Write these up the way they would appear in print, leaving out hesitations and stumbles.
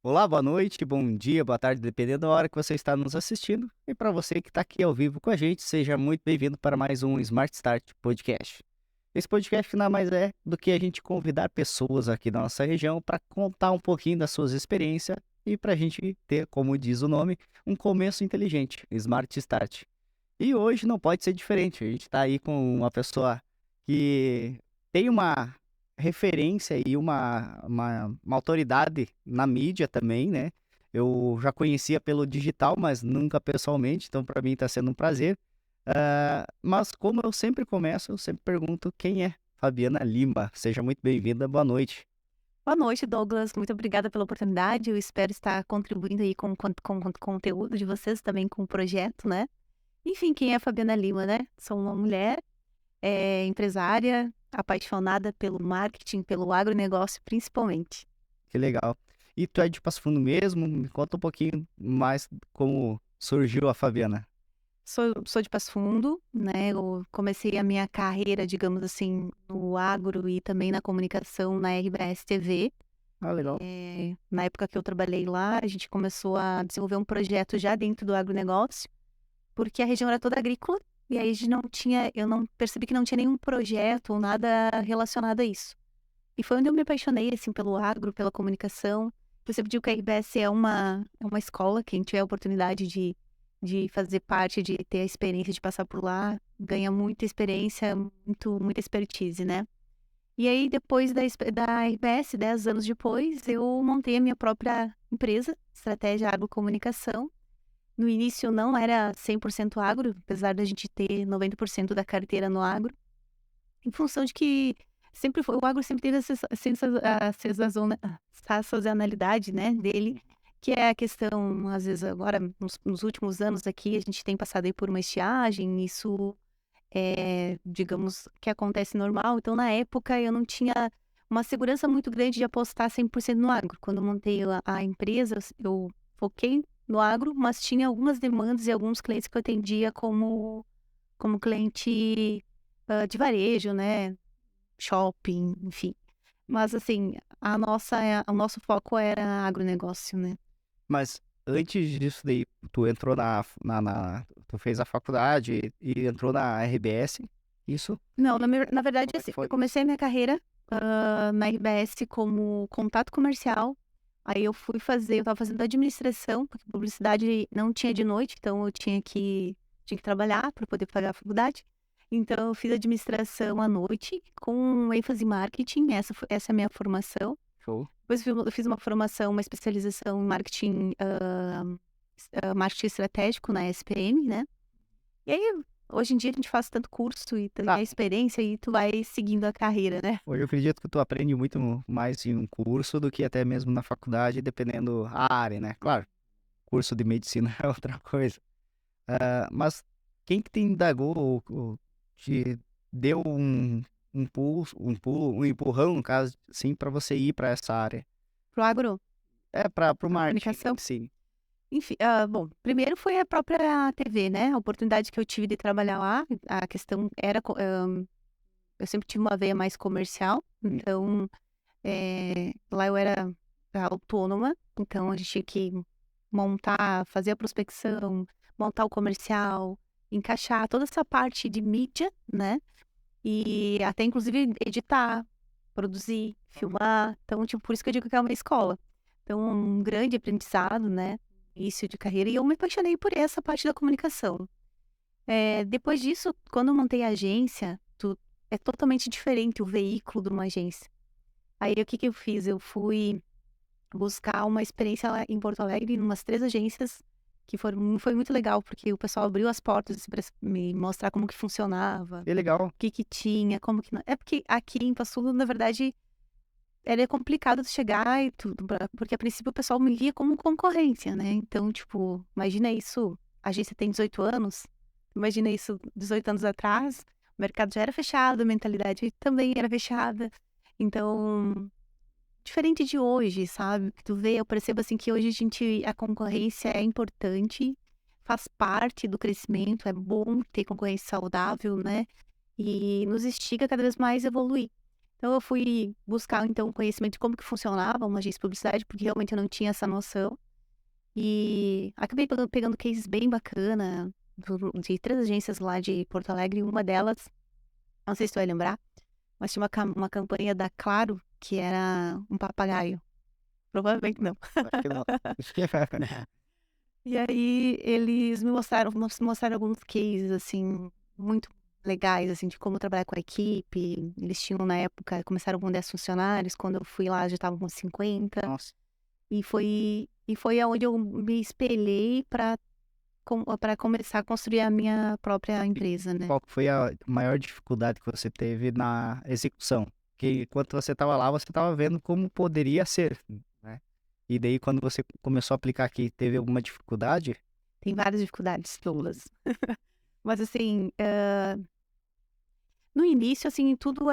Olá, boa noite, bom dia, boa tarde, dependendo da hora que você está nos assistindo. E para você que está aqui ao vivo com a gente, seja muito bem-vindo para mais um Smart Start Podcast. Esse podcast nada mais é do que a gente convidar pessoas aqui da nossa região para contar um pouquinho das suas experiências e para a gente ter, como diz o nome, um começo inteligente, Smart Start. E hoje não pode ser diferente. A gente está aí com uma pessoa que tem uma referência e uma autoridade na mídia também, né? Eu já conhecia pelo digital, mas nunca pessoalmente, então para mim está sendo um prazer. Mas como eu sempre começo, eu sempre pergunto quem é Fabiana Lima. Seja muito bem-vinda, boa noite. Boa noite, Douglas. Muito obrigada pela oportunidade. Eu espero estar contribuindo aí com o conteúdo de vocês, também com o projeto, né? Enfim, quem é a Fabiana Lima, né? Sou uma mulher, empresária, apaixonada pelo marketing, pelo agronegócio, principalmente. Que legal. E tu é de Passo Fundo mesmo? Me conta um pouquinho mais como surgiu a Fabiana. Sou de Passo Fundo, né? Eu comecei a minha carreira, digamos assim, no agro e também na comunicação na RBS TV. Ah, legal. Na época que eu trabalhei lá, a gente começou a desenvolver um projeto já dentro do agronegócio, porque a região era toda agrícola, e aí a gente não tinha, eu não percebi que não tinha nenhum projeto ou nada relacionado a isso. E foi onde eu me apaixonei, assim, pelo agro, pela comunicação. Eu sempre digo que a RBS é uma escola, quem tiver a oportunidade de fazer parte, de ter a experiência de passar por lá, ganha muita experiência, muita expertise, né? E aí, depois da RBS, 10 anos depois, eu montei a minha própria empresa, Estratégia Agrocomunicação. No início não era 100% agro, apesar da gente ter 90% da carteira no agro, em função de que sempre foi, o agro sempre teve a sazonalidade, né, dele, que é a questão, às vezes agora, nos últimos anos aqui, a gente tem passado aí por uma estiagem, isso é, digamos, que acontece normal. Então, na época, eu não tinha uma segurança muito grande de apostar 100% no agro. Quando eu montei a empresa, eu foquei no agro, mas tinha algumas demandas e alguns clientes que eu atendia como cliente de varejo, né? Shopping, enfim. Mas, assim, o nosso foco era agronegócio, né? Mas antes disso daí, tu entrou tu fez a faculdade e entrou na RBS, isso? Não, na verdade, Como é que assim, foi? eu comecei a minha carreira na RBS como contato comercial. Aí eu estava fazendo administração, porque publicidade não tinha de noite, então eu tinha que trabalhar para poder pagar a faculdade. Então eu fiz administração à noite, com ênfase em marketing, essa é a minha formação. Show. Depois eu fiz uma formação, uma especialização em marketing, marketing estratégico na SPM, né? E aí, hoje em dia, a gente faz tanto curso e tem Tá, a experiência e tu vai seguindo a carreira, né? hoje eu acredito que tu aprende muito mais em um curso do que até mesmo na faculdade, dependendo a área, né? Claro, curso de medicina é outra coisa. Mas quem que te indagou ou te deu um empurrão, no caso, sim, para você ir para essa área? Pro agro, É, para o a marketing, comunicação. sim. Enfim, bom, primeiro foi a própria TV, né? A oportunidade que eu tive de trabalhar lá, a questão era, eu sempre tive uma veia mais comercial, então, lá eu era autônoma, então a gente tinha que montar, fazer a prospecção, montar o comercial, encaixar toda essa parte de mídia, né? E até inclusive editar, produzir, filmar. Então, tipo, por isso que eu digo que é uma escola. Então, um grande aprendizado, né? Início de carreira. E eu me apaixonei por essa parte da comunicação. Depois disso, quando eu montei a agência, é totalmente diferente o veículo de uma agência. Aí, o que que eu fiz? Eu fui buscar uma experiência lá em Porto Alegre, em umas 3 agências, que foi muito legal, porque o pessoal abriu as portas para me mostrar como que funcionava, Que legal. o que que tinha, como que não. É porque aqui em Passo Fundo, na verdade, era complicado de chegar e tudo, porque a princípio o pessoal me via como concorrência, né? Então, tipo, imagina isso, a agência tem 18 anos, imagina isso 18 anos atrás, o mercado já era fechado, a mentalidade também era fechada. Então, diferente de hoje, sabe? Que tu vê, eu percebo assim que hoje a concorrência é importante, faz parte do crescimento, é bom ter concorrência saudável, né? E nos instiga cada vez mais a evoluir. Então eu fui buscar, então, conhecimento de como que funcionava uma agência de publicidade, porque realmente eu não tinha essa noção. E acabei pegando cases bem bacana de 3 agências lá de Porto Alegre. Uma delas, não sei se tu vai lembrar, mas tinha uma campanha da Claro, que era um papagaio. Provavelmente não. Acho que não. E aí eles me mostraram alguns cases, assim, muito legais, assim, de como trabalhar com a equipe. Eles tinham, na época, começaram com 10 funcionários, quando eu fui lá já estavam com 50. Nossa, E foi aonde eu me espelhei para começar a construir a minha própria empresa, né. qual que foi a maior dificuldade que você teve na execução? Que enquanto você estava lá, você estava vendo como poderia ser, né? E daí quando você começou a aplicar aqui, teve alguma dificuldade? Tem várias dificuldades, Douglas. Mas assim, no início, assim, tudo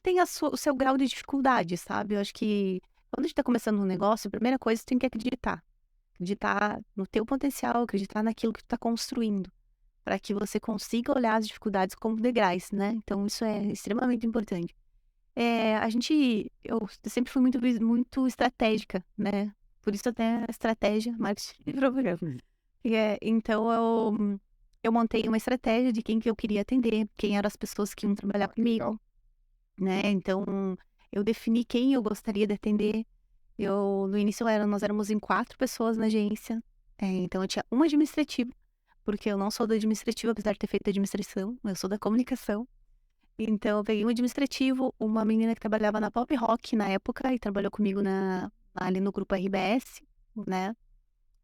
tem o seu grau de dificuldade, sabe. Eu acho que quando a gente tá começando um negócio, a primeira coisa, você tem que acreditar. Acreditar no teu potencial, acreditar naquilo que tu tá construindo, para que você consiga olhar as dificuldades como degraus, né. Então isso é extremamente importante. Eu sempre fui muito estratégica, né, por isso até estratégia, marketing e propaganda. Então eu montei uma estratégia de quem que eu queria atender, quem eram as pessoas que iam trabalhar Que legal. comigo, né, então eu defini quem eu gostaria de atender. No início nós éramos em 4 pessoas na agência, então eu tinha uma administrativa, porque eu não sou do administrativo, apesar de ter feito administração, eu sou da comunicação. Então eu peguei um administrativo, uma menina que trabalhava na Pop Rock na época e trabalhou comigo ali no grupo RBS, né,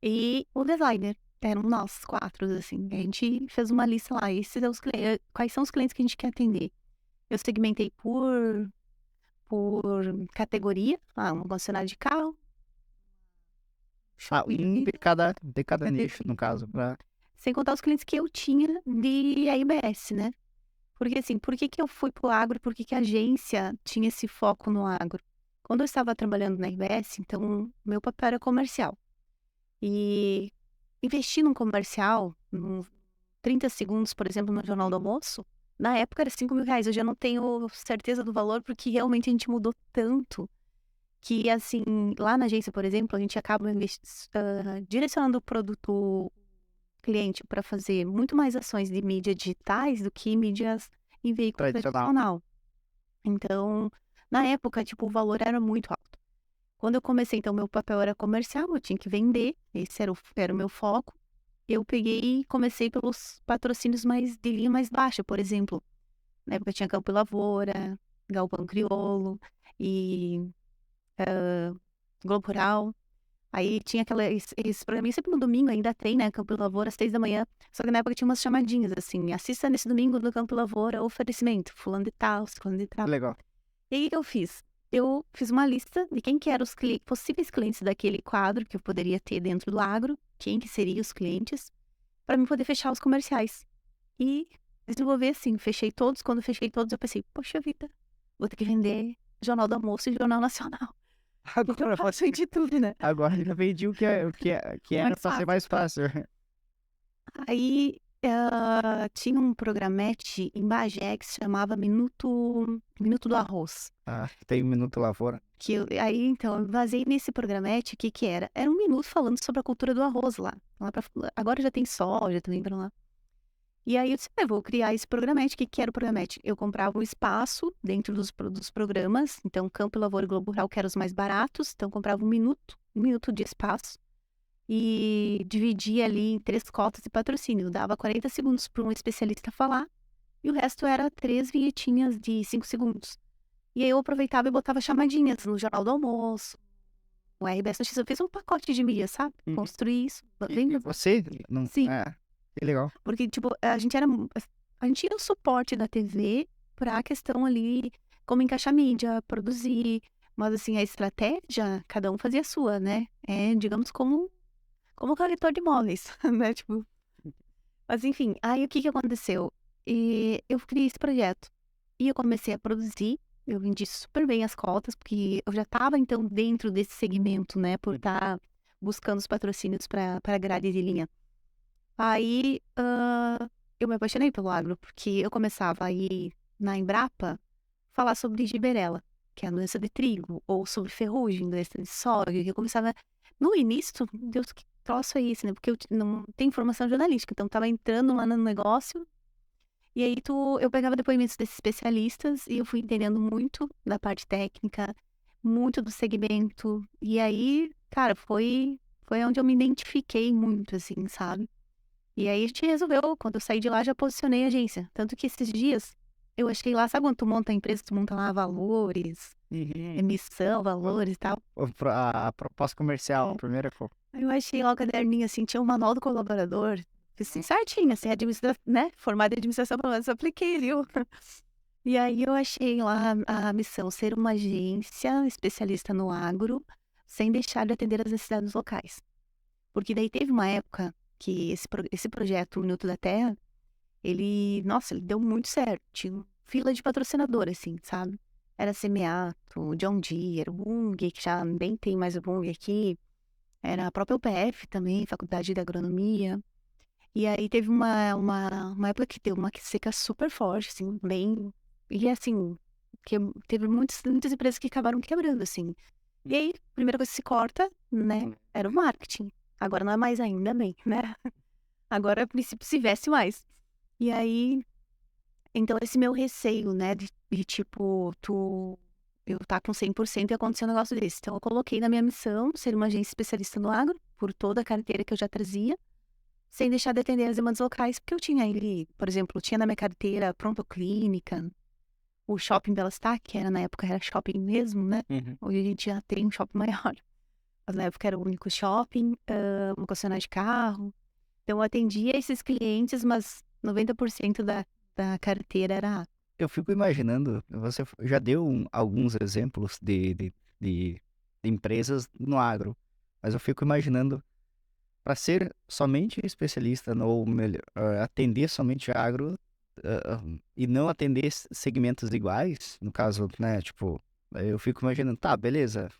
e o designer. Eram nós 4, assim. A gente fez uma lista lá, quais são os clientes que a gente quer atender. Eu segmentei por categoria, uma concessionária de carro, Ah, shopping, de cada nicho, no caso, pra... sem contar os clientes que eu tinha de RBS, né. Porque assim, por que que eu fui pro agro, por que que a agência tinha esse foco no agro? Quando eu estava trabalhando na RBS, então meu papel era comercial. E investir num comercial, 30 segundos, por exemplo, no Jornal do Almoço, na época era R$ 5.000. Eu já não tenho certeza do valor, porque realmente a gente mudou tanto que, assim, lá na agência, por exemplo, a gente acaba direcionando o produto cliente para fazer muito mais ações de mídia digitais do que mídias em veículo Tradicional. tradicional. Então, na época, tipo, o valor era muito alto. Quando eu comecei, então, meu papel era comercial, eu tinha que vender, esse era o meu foco. Eu peguei e comecei pelos patrocínios de linha mais baixa, por exemplo. Na época tinha Campo e Lavoura, Galpão Crioulo e Globo Rural. Aí tinha esse programinha sempre no domingo, ainda tem, né, Campo e Lavoura, às 6 da manhã. Só que na época tinha umas chamadinhas, assim, assista nesse domingo do Campo e Lavoura, oferecimento, fulano de tal, fulano de tal. Legal. E aí, o que eu fiz? Eu fiz uma lista de quem que eram os possíveis clientes daquele quadro que eu poderia ter dentro do agro, quem que seriam os clientes, para mim poder fechar os comerciais. E desenvolver assim, fechei todos. Quando fechei todos, eu pensei, poxa vida, vou ter que vender Jornal do Almoço e Jornal Nacional. Então Agora eu faço de tudo, né? Agora já vendi o que era Mais pra ser fácil. mais fácil. Aí tinha um programete em Bagé que se chamava Minuto do Arroz. Ah, tem um minuto lá fora. Aí, então, eu basei nesse programete, o que que era? Era 1 minuto falando sobre a cultura do arroz agora já tem soja também pra lá. E aí eu disse: vou criar esse programete". O que que era o programete? Eu comprava um espaço dentro dos programas, então Campo e Lavoura e Globo Rural, que eram os mais baratos, então eu comprava 1 minuto de espaço e dividia ali em 3 cotas de patrocínio. Dava 40 segundos para um especialista falar e o resto era 3 vinhetinhas de 5 segundos. E aí eu aproveitava e botava chamadinhas no Jornal do Almoço, no RBS Notícias. Eu fiz um pacote de mídia, sabe? Uhum. Construí isso. E você não... Sim, que legal. porque, tipo, a gente tinha o suporte da TV pra questão ali, como encaixar mídia, produzir, mas assim, a estratégia, cada um fazia a sua, né? Digamos, como corretor de imóveis, né? Tipo, mas enfim, aí o que que aconteceu? Eu criei esse projeto e eu comecei a produzir. Eu vendi super bem as cotas, porque eu já estava então dentro desse segmento, né? Por estar buscando os patrocínios para grade de linha. Aí eu me apaixonei pelo agro, porque eu começava a ir na Embrapa falar sobre giberela, que é a doença de trigo, ou sobre ferrugem, doença de soja, que eu começava... No início, Deus, que troço é esse, né? Porque eu não tenho formação jornalística, então tava entrando lá no negócio, e aí eu pegava depoimentos desses especialistas e eu fui entendendo muito da parte técnica, muito do segmento, e aí, cara, foi onde eu me identifiquei muito, assim, sabe? E aí a gente resolveu, quando eu saí de lá, já posicionei a agência. Tanto que esses dias eu achei lá, sabe quando tu monta a empresa, tu monta lá valores, emissão, valores e tal. A proposta comercial, a É. primeira. Aí eu achei lá o caderninho, assim, tinha o manual do colaborador. Fiz assim, certinho, assim, né? Formada em administração, pelo menos eu apliquei, viu? E aí eu achei lá a missão, ser uma agência especialista no agro, sem deixar de atender as necessidades locais. Porque daí teve uma época que esse projeto Minuto da Terra, nossa, ele deu muito certo. Tinha fila de patrocinador, assim, sabe? Era Semeato, John Deere, Bung, que já nem tem mais o Bung aqui. Era a própria UPF também, Faculdade de Agronomia. E aí teve uma época que deu uma seca super forte, assim, bem... E assim, que teve muitas empresas que acabaram quebrando, assim. E aí, a primeira coisa que se corta, né, era o marketing. Agora não é mais ainda bem, né? Agora, a princípio, se veste mais. E aí, então, esse meu receio, né, de tipo, eu tá com 100% e acontecer um negócio desse. Então, eu coloquei na minha missão ser uma agência especialista no agro, por toda a carteira que eu já trazia, sem deixar de atender as demandas locais, porque eu tinha ali, por exemplo, eu tinha na minha carteira Prontoclínica, o Shopping Belastar, que era na época era shopping mesmo, né? Uhum. Hoje a gente já tem um shopping maior. Mas na época era o único shopping, uma concessionária de carro. Então eu atendia esses clientes, mas 90% da carteira era... Eu fico imaginando, você já deu alguns exemplos de empresas no agro, mas eu fico imaginando, para ser somente especialista ou melhor, atender somente agro, e não atender segmentos iguais, no caso, né, tipo, eu fico imaginando, tá, beleza,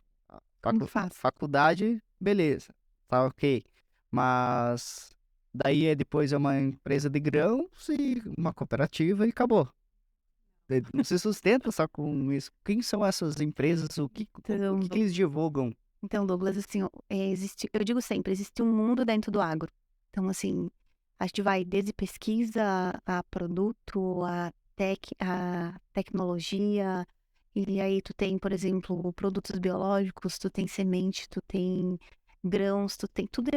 Como faz? faculdade, beleza, tá ok, mas daí depois é uma empresa de grãos e uma cooperativa e acabou. Não se sustenta só com isso. Quem são essas empresas? O que Então, que eles divulgam? então, Douglas, assim, ó, existe, eu digo sempre, existe um mundo dentro do agro. Então, assim, a gente vai desde pesquisa a produto, a tecnologia, e aí tu tem, por exemplo, produtos biológicos, tu tem semente, tu tem grãos, tu tem, tudo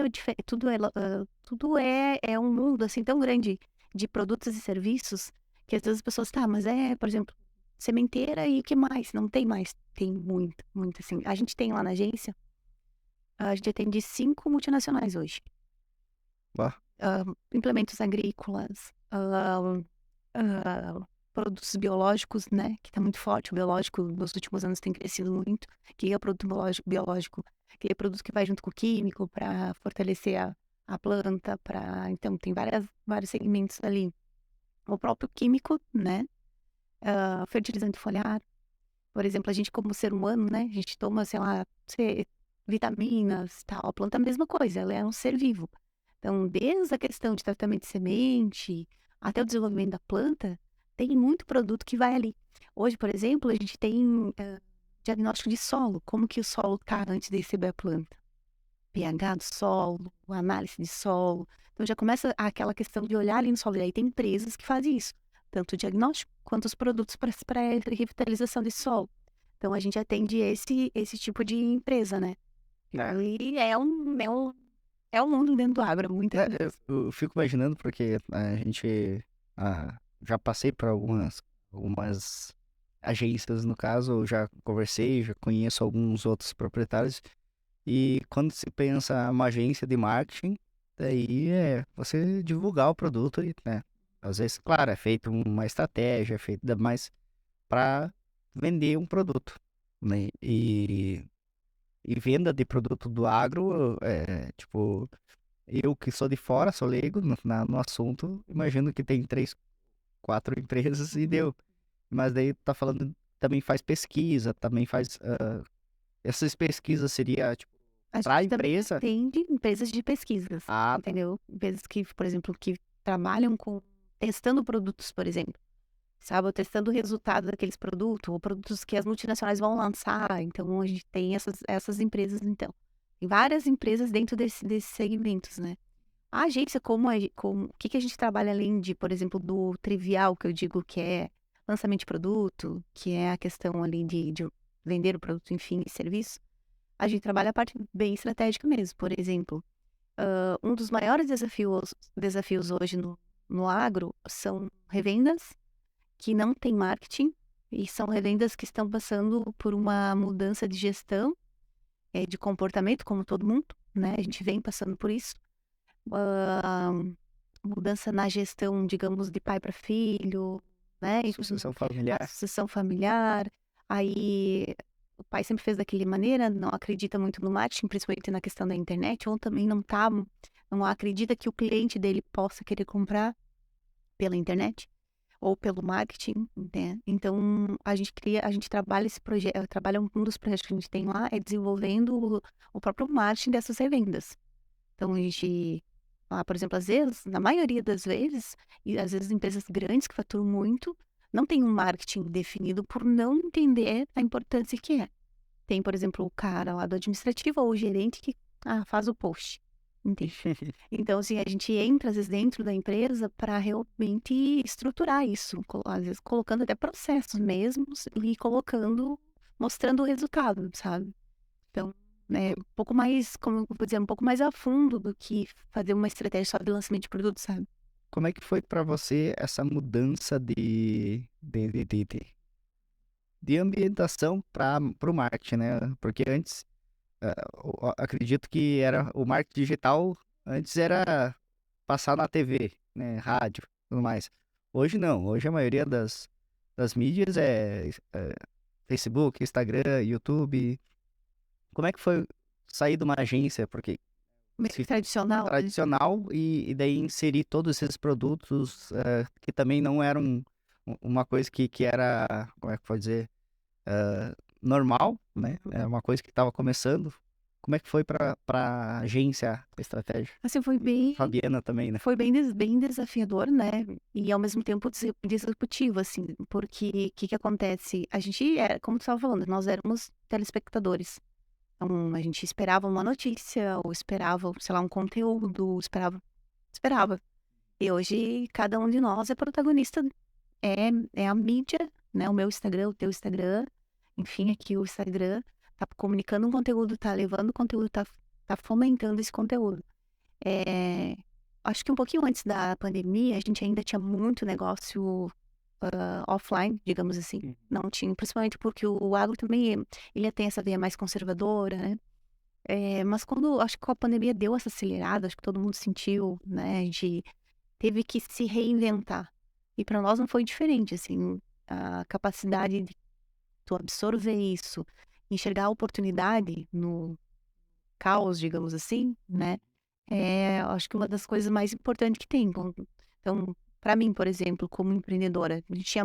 é um mundo, assim, tão grande de produtos e serviços, que às vezes as pessoas, tá, mas por exemplo, sementeira e o que mais? Não tem mais. Tem muito, muito, assim. A gente tem lá na agência, a gente atende 5 multinacionais hoje. Bah, Implementos agrícolas, produtos biológicos, né? Que tá muito forte. O biológico nos últimos anos tem crescido muito. Que é o produto biológico, que é produto que vai junto com o químico para fortalecer a planta, então tem vários segmentos ali. O próprio químico, né? Fertilizante foliar. Por exemplo, a gente como ser humano, né? A gente toma, sei lá, vitaminas, tal. A planta é a mesma coisa, ela é um ser vivo. Então, desde a questão de tratamento de semente até o desenvolvimento da planta, tem muito produto que vai ali. Hoje, por exemplo, a gente tem diagnóstico de solo, como que o solo está antes de receber a planta. pH do solo, análise de solo. Então já começa aquela questão de olhar ali no solo. E aí tem empresas que fazem isso, tanto o diagnóstico quanto os produtos para revitalização de solo. Então a gente atende esse tipo de empresa, né? E é um mundo dentro do agro, muita né, coisa. eu fico imaginando porque a gente já passei por algumas agências, no caso, eu já conversei, já conheço alguns outros proprietários. E quando se pensa uma agência de marketing, daí é você divulgar o produto e, né? Às vezes, claro, é feito uma estratégia, é feito mais para vender um produto, né? E venda de produto do agro, tipo, eu que sou de fora, sou leigo no assunto, imagino que tem 3, 4 empresas e deu. Mas daí tá falando, também faz pesquisa, também faz. Essas pesquisas seria, tipo, A para a gente também empresa. atende empresas de pesquisas, Ah, tá. entendeu? Empresas que, por exemplo, que trabalham com testando produtos, por exemplo. sabe? Ou testando o resultado daqueles produtos, ou produtos que as multinacionais vão lançar. Então, a gente tem essas empresas, então. Tem várias empresas dentro desses segmentos, né? A agência, o que a gente trabalha além de, por exemplo, do trivial, que eu digo que é lançamento de produto, que é a questão ali de vender o produto, enfim, e serviço, a gente trabalha a parte bem estratégica mesmo. Por exemplo, um dos maiores desafios hoje no agro são revendas que não têm marketing e são revendas que estão passando por uma mudança de gestão, de comportamento, como todo mundo, né? A gente vem passando por isso. Ah, mudança na gestão, digamos, de pai para filho, né? E Sucessão a familiar. sucessão familiar. Aí o pai sempre fez daquela maneira, não acredita muito no marketing, principalmente na questão da internet, ou também não acredita que o cliente dele possa querer comprar pela internet ou pelo marketing, né? Então a gente trabalha esse projeto, trabalha um dos projetos que a gente tem lá é desenvolvendo o próprio marketing dessas revendas. Então, a gente, por exemplo, às vezes, na maioria das vezes, e às vezes empresas grandes que faturam muito, não tem um marketing definido por não entender a importância que é. Tem, por exemplo, o cara lá do administrativo ou o gerente que faz o post. Entende? Então, assim, a gente entra, às vezes, dentro da empresa para realmente estruturar isso, às vezes colocando até processos mesmos e colocando, mostrando o resultado, sabe? Então, um pouco mais, como eu vou dizer, um pouco mais a fundo do que fazer uma estratégia só de lançamento de produto, sabe? Como é que foi para você essa mudança de ambientação para o marketing, né? Porque antes, acredito que era o marketing digital, antes era passar na TV, né? Rádio, tudo mais. Hoje não, hoje a maioria das mídias é Facebook, Instagram, YouTube. Como é que foi sair de uma agência? Porque Meio se tradicional, né? tradicional e daí inserir todos esses produtos que também não eram uma coisa que era, como é que pode dizer, normal, né? É uma coisa que estava começando. Como é que foi para agência a estratégia? Assim, Fabiana também, né? foi bem desafiador, né? E ao mesmo tempo disruptivo, assim, porque o que acontece? A gente era, como tu estava falando, nós éramos telespectadores. Então, a gente esperava uma notícia, ou esperava, sei lá, um conteúdo, esperava. E hoje, cada um de nós é protagonista, é a mídia, né? O meu Instagram, o teu Instagram, enfim, aqui o Instagram tá comunicando um conteúdo, tá levando conteúdo, tá fomentando esse conteúdo. É, acho que um pouquinho antes da pandemia, a gente ainda tinha muito negócio offline, digamos assim. Uhum. Não tinha, principalmente porque o agro também, ele tem essa veia mais conservadora, né? Mas acho que com a pandemia deu essa acelerada, acho que todo mundo sentiu, né? A gente teve que se reinventar. E para nós não foi diferente, assim, a capacidade de tu absorver isso, enxergar a oportunidade no caos, digamos assim, né? Acho que uma das coisas mais importantes que tem. Então, para mim, por exemplo, como empreendedora, a gente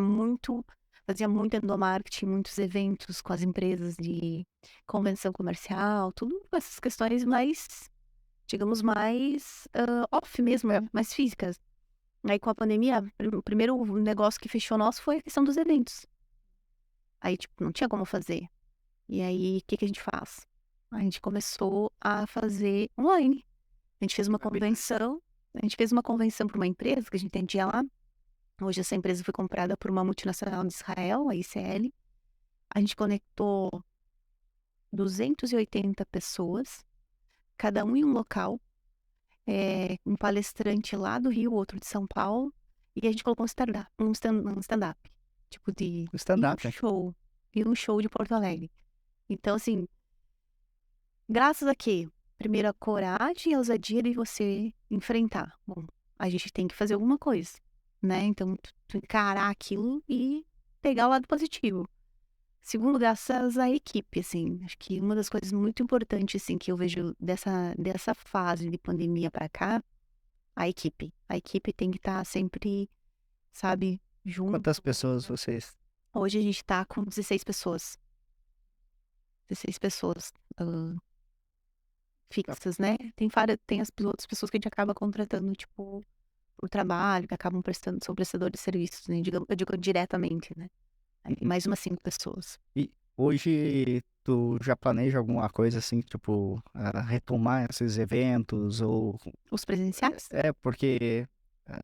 fazia muito endomarketing, muitos eventos com as empresas de convenção comercial, tudo essas questões mais, digamos, mais off mesmo, mais físicas. Aí com a pandemia, o primeiro negócio que fechou nosso foi a questão dos eventos. Aí, tipo, não tinha como fazer. E aí, o que que a gente faz? A gente começou a fazer online. A gente fez uma convenção para uma empresa que a gente atendia lá. Hoje essa empresa foi comprada por uma multinacional de Israel, a ICL. A gente conectou 280 pessoas, cada um em um local, um palestrante lá do Rio, outro de São Paulo, e a gente colocou um stand-up, tipo de O e um stand-up, né? show, e um show de Porto Alegre. Então, assim, graças a quê? Primeiro, a coragem e a ousadia de você enfrentar. Bom, a gente tem que fazer alguma coisa, né? Então, tu encarar aquilo e pegar o lado positivo. Segundo, graças à equipe, assim. Acho que uma das coisas muito importantes, assim, que eu vejo dessa fase de pandemia para cá, a equipe. A equipe tem que estar sempre, sabe, junto. Quantas pessoas vocês? Hoje a gente tá com 16 pessoas. 16 pessoas. Tá. Fixas, né? Tem as outras pessoas que a gente acaba contratando, tipo, o trabalho, que acabam prestando, são prestadores de serviços, né, eu digo diretamente, né. Aí tem mais umas 5 pessoas. E hoje tu já planeja alguma coisa assim, tipo, retomar esses eventos ou Os presenciais? porque, ah,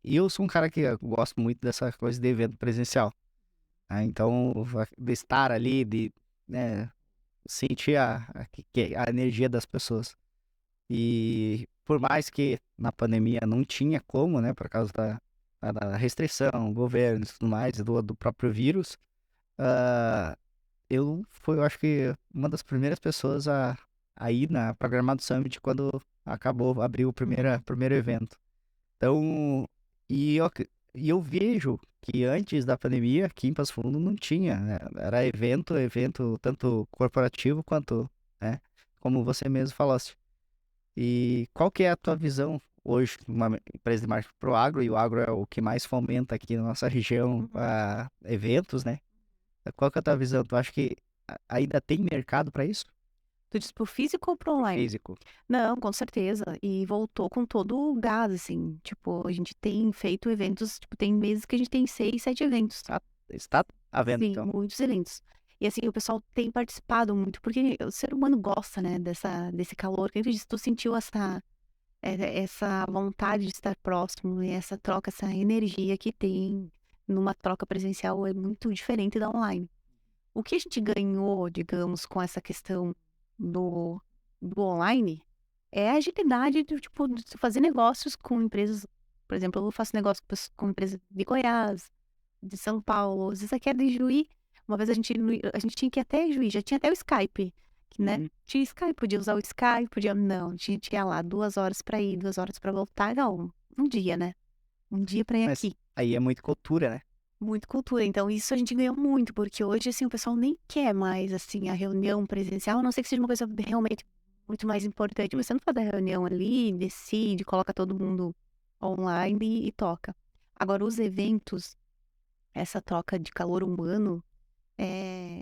eu sou um cara que eu gosto muito dessa coisa de evento presencial, então de estar ali, de, né, sentir a energia das pessoas. E por mais que na pandemia não tinha como, né, por causa da restrição, governo e tudo mais, do próprio vírus, ah, eu acho que uma das primeiras pessoas a ir na Programado Summit quando abriu o primeiro evento. Então, e eu vejo que antes da pandemia, aqui em Passo Fundo não tinha, né? Era evento tanto corporativo quanto, né, como você mesmo falasse. E qual que é a tua visão hoje, uma empresa de marketing pro agro, e o agro é o que mais fomenta aqui na nossa região, Uhum. eventos, né? Qual que é a tua visão? Tu acha que ainda tem mercado para isso? Tu diz para o físico ou para o Pro online? físico. Não, com certeza. E voltou com todo o gás, assim. Tipo, a gente tem feito eventos, tipo, tem meses que a gente tem 6, 7 eventos. Está à venda, Sim, então. muitos eventos. E assim, o pessoal tem participado muito, porque o ser humano gosta, né, desse calor. Que tu sentiu essa vontade de estar próximo, e essa troca, essa energia que tem numa troca presencial é muito diferente da online. O que a gente ganhou, digamos, com essa questão do, do online é a agilidade de, tipo, de tu fazer negócios com empresas. Por exemplo, eu faço negócio com empresas de Goiás, de São Paulo, às vezes aqui é de Juí. Uma vez a gente tinha que ir até Juí, já tinha até o Skype, que, né? Uhum. Tinha Skype, podia usar o Skype, podia. Não, tinha lá 2 horas pra ir, 2 horas pra voltar. Não, um dia, né? Um dia pra ir Mas aqui. aí é muito cultura, né? Muito cultura. Então, isso a gente ganhou muito, porque hoje, assim, o pessoal nem quer mais, assim, a reunião presencial, a não ser que seja uma coisa realmente muito mais importante. Você não faz a reunião ali, decide, coloca todo mundo online e toca. Agora, os eventos, essa troca de calor humano,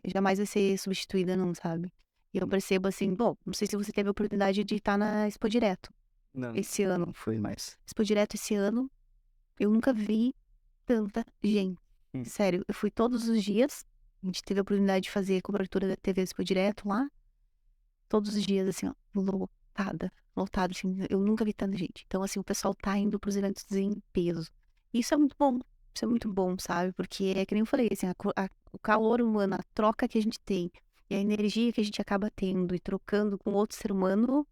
jamais vai ser substituída, não, sabe? E eu percebo, assim, bom, não sei se você teve a oportunidade de estar na Expo Direto Não, esse ano. não fui mais. Expo Direto esse ano, eu nunca vi tanta gente. Hum. Sério, eu fui todos os dias. A gente teve a oportunidade de fazer cobertura da TV Expo Direto lá. Todos os dias, assim, ó, lotada. Lotada, assim, eu nunca vi tanta gente. Então, assim, o pessoal tá indo pros eventos em peso. Isso é muito bom. Isso é muito bom, sabe? Porque é que nem eu falei, assim, o calor humano, a troca que a gente tem e a energia que a gente acaba tendo e trocando com outro ser humano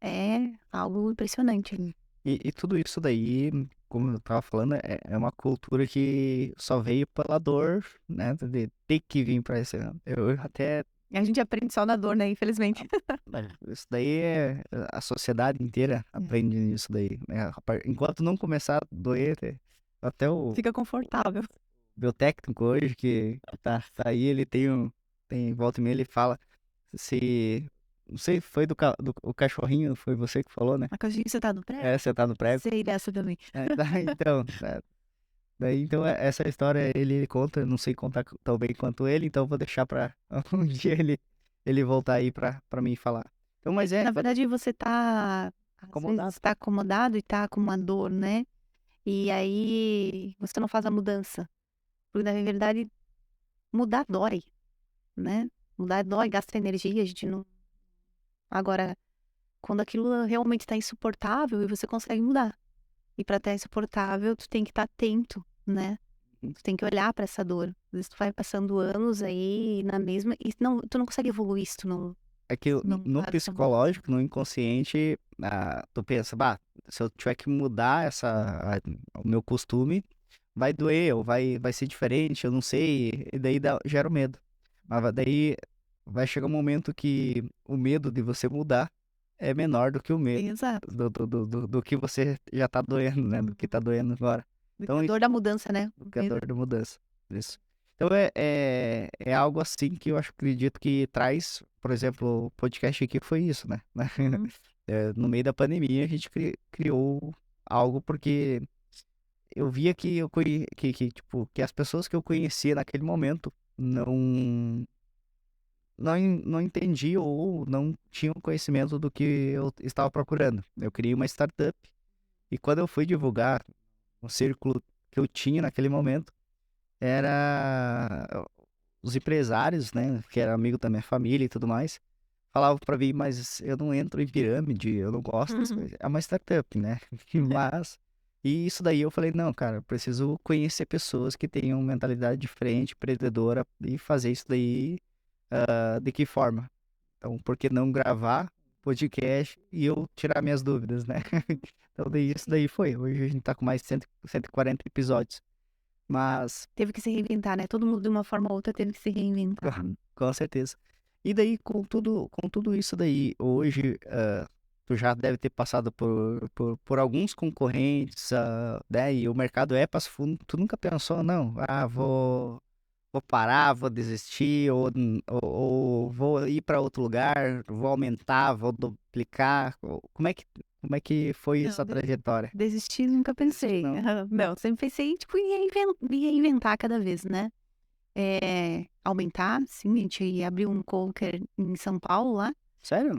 é algo impressionante. E tudo isso daí, como eu tava falando, é uma cultura que só veio pela dor, né? De ter que vir pra esse. Eu até. E a gente aprende só na dor, né? Infelizmente. Isso daí a sociedade inteira aprende nisso daí, né? Enquanto não começar a doer, até o Fica confortável. meu técnico hoje, que tá aí, ele tem volta e meia, ele fala se, não sei, foi o cachorrinho, foi você que falou, né? A coisa de você tá no prego? Você tá no prego. Sei dessa também. Então, daí, então essa história ele conta, não sei contar tão bem quanto ele, então vou deixar pra um dia ele voltar aí pra mim falar. Então, mas Na verdade, você tá, às acomodado. vezes, tá acomodado e tá com uma dor, né? E aí você não faz a mudança. Porque, na verdade, mudar dói, né? Mudar dói, gasta energia, a gente não. Agora, quando aquilo realmente tá insuportável e você consegue mudar. E pra estar insuportável, tu tem que estar atento, né? Tu tem que olhar pra essa dor. Às vezes tu vai passando anos aí na mesma e não, tu não consegue evoluir se tu não, É que não no faz essa mudança. psicológico, no inconsciente, tu pensa, bah, se eu tiver que mudar o meu costume, vai doer, ou vai ser diferente, eu não sei, e daí gera o medo. Mas daí vai chegar um momento que o medo de você mudar é menor do que o medo Exato. do que você já tá doendo, né? Do que tá doendo agora. Então, A dor da mudança, né? do que a dor da mudança. Isso. Então é algo assim que eu acredito que traz, por exemplo, o podcast aqui foi isso, né? Uhum. No meio da pandemia a gente criou algo porque eu via que tipo, que as pessoas que eu conhecia naquele momento não entendiam ou não tinham conhecimento do que eu estava procurando. Eu criei uma startup E quando eu fui divulgar, o círculo que eu tinha naquele momento era os empresários, né, que era amigo da minha família e tudo mais, falavam pra mim, mas eu não entro em pirâmide, eu não gosto das Uhum. coisas. É uma startup, né? Mas, e isso daí eu falei, não, cara, eu preciso conhecer pessoas que tenham mentalidade diferente, empreendedora, e fazer isso daí, de que forma? Então, por que não gravar podcast e eu tirar minhas dúvidas, né? Então, daí, isso daí foi. Hoje a gente tá com mais de 140 episódios. Mas, Teve que se reinventar, né? Todo mundo de uma forma ou outra teve que se reinventar. com certeza. E daí, com tudo isso daí, hoje, tu já deve ter passado por alguns concorrentes, né? E o mercado é passo fundo. Tu nunca pensou, não, vou parar, vou desistir, ou vou ir para outro lugar, vou aumentar, vou duplicar. Como é que foi Não, essa trajetória? desistir nunca Desistir, pensei. não. Não, sempre pensei, tipo, em reinventar cada vez, né? Aumentar, sim, a gente ia abrir um coworker em São Paulo lá, Sério?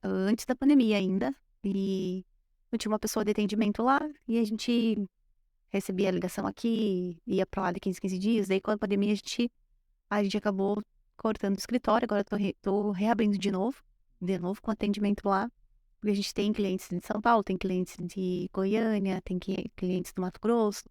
antes da pandemia ainda. E eu tinha uma pessoa de atendimento lá, e a gente recebia a ligação aqui, ia pra lá de 15 dias. Daí, com a pandemia, a gente acabou cortando o escritório. Agora eu tô reabrindo de novo com atendimento lá. Porque a gente tem clientes de São Paulo, tem clientes de Goiânia, tem clientes do Mato Grosso.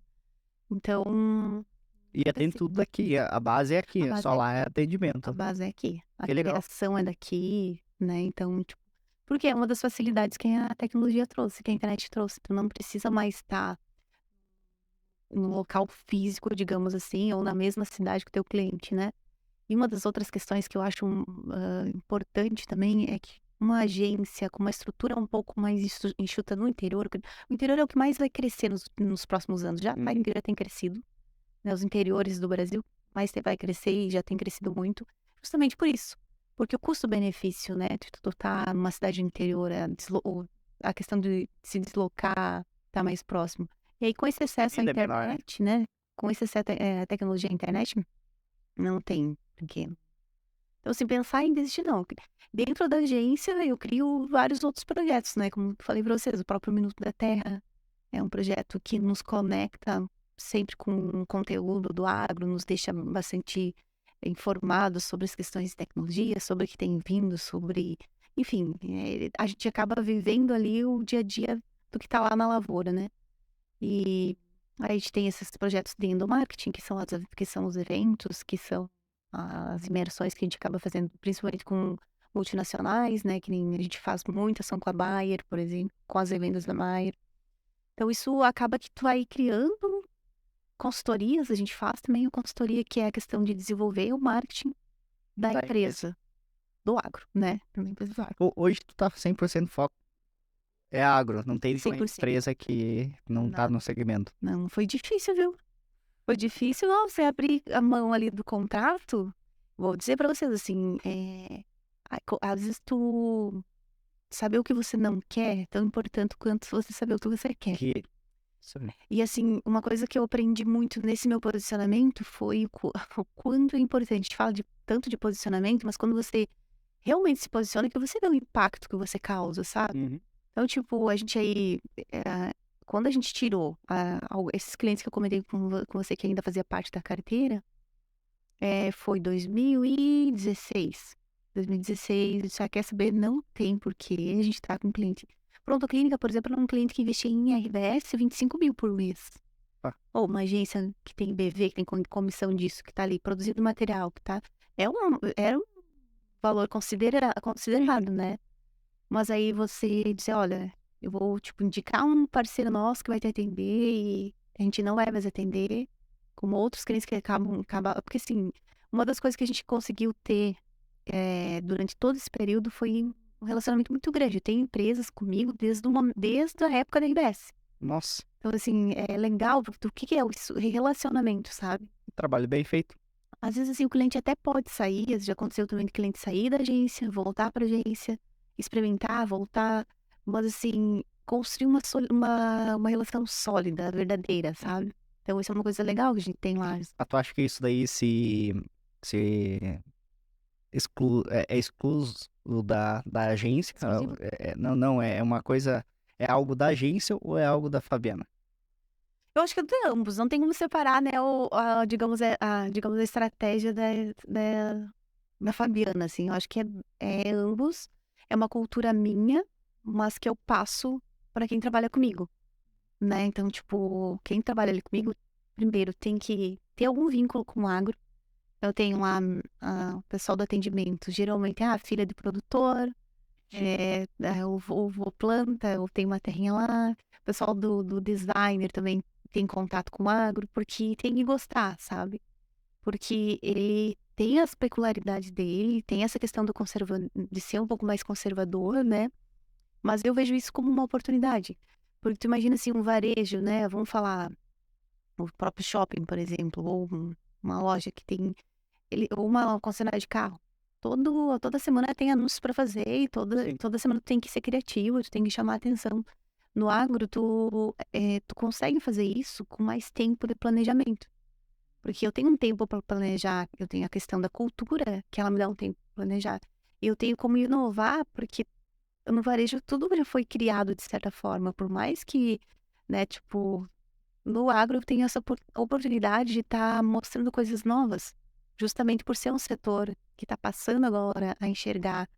Então, E tem assim, tudo daqui, a base é a aqui, base só é, lá é a atendimento. base é aqui. A Que legal. criação é daqui, né? Então, tipo, porque é uma das facilidades que a tecnologia trouxe, que a internet trouxe. Tu não precisa mais estar no local físico, digamos assim, ou na mesma cidade que o teu cliente, né? E uma das outras questões que eu acho importante também é que uma agência com uma estrutura um pouco mais enxuta no interior, o interior é o que mais vai crescer nos próximos anos. Já tem crescido, né? Os interiores do Brasil vai crescer e já tem crescido muito, justamente por isso. Porque o custo-benefício, né, de tu tá numa cidade interior, a questão de se deslocar tá mais próximo. E aí, com esse Custo de acesso à vida é menor, né? internet, né, com esse acesso à tecnologia à internet, não tem porquê. Então, se pensar em desistir, não. Dentro da agência, eu crio vários outros projetos, né? Como eu falei para vocês, o próprio Minuto da Terra é um projeto que nos conecta sempre com um conteúdo do agro, nos deixa bastante informados sobre as questões de tecnologia, sobre o que tem vindo, sobre... Enfim, a gente acaba vivendo ali o dia a dia do que está lá na lavoura, né? E aí a gente tem esses projetos de endomarketing, que são os eventos, que são as imersões que a gente acaba fazendo, principalmente com multinacionais, né? Que nem a gente faz muita ação com a Bayer, por exemplo, com as vendas da Bayer. Então, isso acaba que tu vai criando consultorias, a gente faz também a consultoria, que é a questão de desenvolver o marketing da Da empresa. empresa, do agro, né? Da empresa do agro. Hoje tu tá 100% foco. É agro, não tem nenhuma 100%. empresa que não tá Não, no segmento. não, foi difícil, viu? Foi difícil, ó, você abrir a mão ali do contrato. Vou dizer pra vocês, assim, às vezes tu saber o que você não quer é tão importante quanto você saber o que você quer. Que... Isso aí. E assim, uma coisa que eu aprendi muito nesse meu posicionamento foi o quanto é importante. A gente fala tanto de posicionamento, mas quando você realmente se posiciona, que você vê o impacto que você causa, sabe? Uhum. Então, tipo, a gente aí, quando a gente tirou esses clientes que eu comentei com você que ainda fazia parte da carteira, foi 2016. 2016, eu disse, quer saber? Não tem porquê a gente tá com cliente. Pronto, a clínica, por exemplo, é um cliente que investia em RBS 25 mil por mês. Ah, Ou uma agência que tem BV, que tem comissão disso, que tá ali produzindo material, que tá... Era um valor considerado, né? Mas aí você dizer, olha, eu vou, tipo, indicar um parceiro nosso que vai te atender e a gente não vai mais atender, como outros clientes que acabam... Porque, assim, uma das coisas que a gente conseguiu ter durante todo esse período foi um relacionamento muito grande. Tem empresas comigo desde a época da RBS. nossa, Então, assim, é legal, porque o que que é isso? Relacionamento, sabe? trabalho bem feito. Às vezes, assim, o cliente até pode sair, às vezes já aconteceu também de cliente sair da agência, voltar para a agência, experimentar, voltar, mas, assim, construir uma relação sólida, verdadeira, sabe? Então, isso é uma coisa legal que a gente tem lá. Ah, tu acha que isso daí se é excluso da agência? Exclusivo. Não, não, é uma coisa. É algo da agência ou é algo da Fabiana? Eu acho que é de ambos, não tem como separar, né, digamos, digamos, a estratégia da Fabiana, assim. Eu acho que é ambos, é uma cultura minha, mas que eu passo para quem trabalha comigo, né. Então, tipo, quem trabalha ali comigo, primeiro tem que ter algum vínculo com o agro. Eu tenho lá, o pessoal do atendimento, geralmente é a filha de produtor, o vô planta, eu tenho uma terrinha lá. O pessoal do designer também tem contato com o agro, porque tem que gostar, sabe. Porque ele tem as peculiaridades dele, tem essa questão de ser um pouco mais conservador, né, mas eu vejo isso como uma oportunidade. Porque tu imagina, assim, um varejo, né, vamos falar, o próprio shopping, por exemplo, ou uma loja que tem ou uma concessionária de carro. Toda semana tem anúncios para fazer e Sim. toda semana tu tem que ser criativo, tu tem que chamar a atenção. No agro, tu consegue fazer isso com mais tempo de planejamento. Porque eu tenho um tempo para planejar, eu tenho a questão da cultura, que ela me dá um tempo para planejar. E eu tenho como inovar, porque no varejo tudo já foi criado de certa forma, por mais que, né, tipo, no agro eu tenho essa oportunidade de estar mostrando coisas novas, justamente por ser um setor que está passando agora a enxergar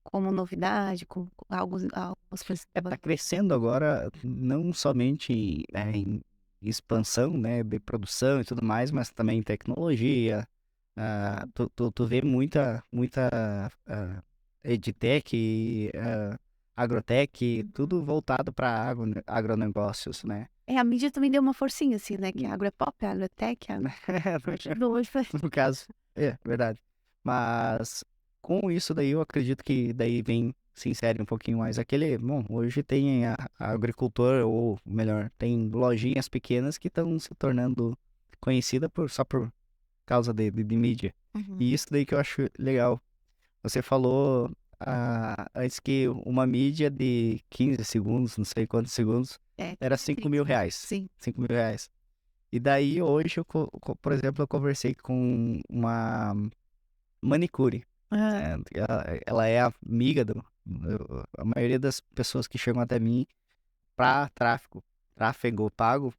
como novidade, com algumas coisas. Tá crescendo agora não somente, em expansão, né, de produção e tudo mais, mas também em tecnologia. Tu vê muita, edtech, agrotech, tudo voltado para agronegócios, né. A mídia também deu uma forcinha, assim, né, que agro é pop, agro é tech, hoje foi. No caso, é, verdade. Mas com isso daí eu acredito que daí vem se insere um pouquinho mais bom, hoje tem a agricultor ou melhor, tem lojinhas pequenas que estão se tornando conhecida só por causa de mídia. Uhum. E isso daí que eu acho legal. Você falou, antes que uma mídia de 15 segundos, não sei quantos segundos, era 15 a 30, né. R$ 5.000. Sim. R$ 5.000. E daí hoje, por exemplo, eu conversei com uma manicure. Aham. Ela é amiga a maioria das pessoas que chegam até mim para tráfego pago,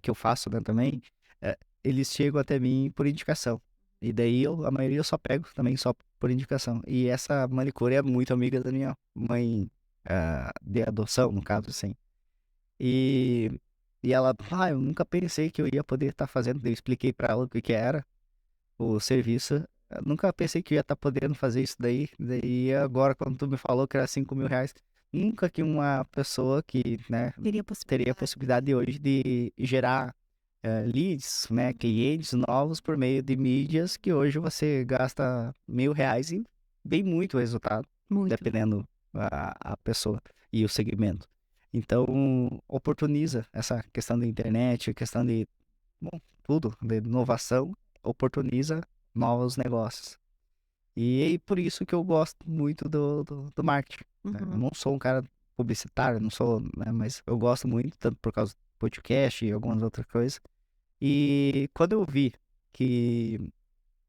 que eu faço, né, também, eles chegam até mim por indicação. E daí a maioria eu só pego também só por indicação. E essa manicure é muito amiga da minha mãe, de adoção, no caso, assim. E, e ela, eu nunca pensei que eu ia poder estar fazendo. Daí eu expliquei para ela o que era o serviço. Eu nunca pensei que eu ia estar podendo fazer isso daí. Daí agora, quando tu me falou que era R$ 5.000, nunca que uma pessoa que, né, Teria teria a possibilidade. possibilidade hoje de gerar leads, né, clientes novos por meio de mídias que hoje você gasta R$ 1.000 e vem muito resultado, Muito. dependendo a pessoa e o segmento. Então, oportuniza essa questão da internet, questão de, bom, tudo, de inovação, oportuniza novos negócios. E é por isso que eu gosto muito do marketing, né? Eu Uhum. não sou um cara publicitário, não sou, né, mas eu gosto muito, tanto por causa do podcast e algumas outras coisas. E quando eu vi que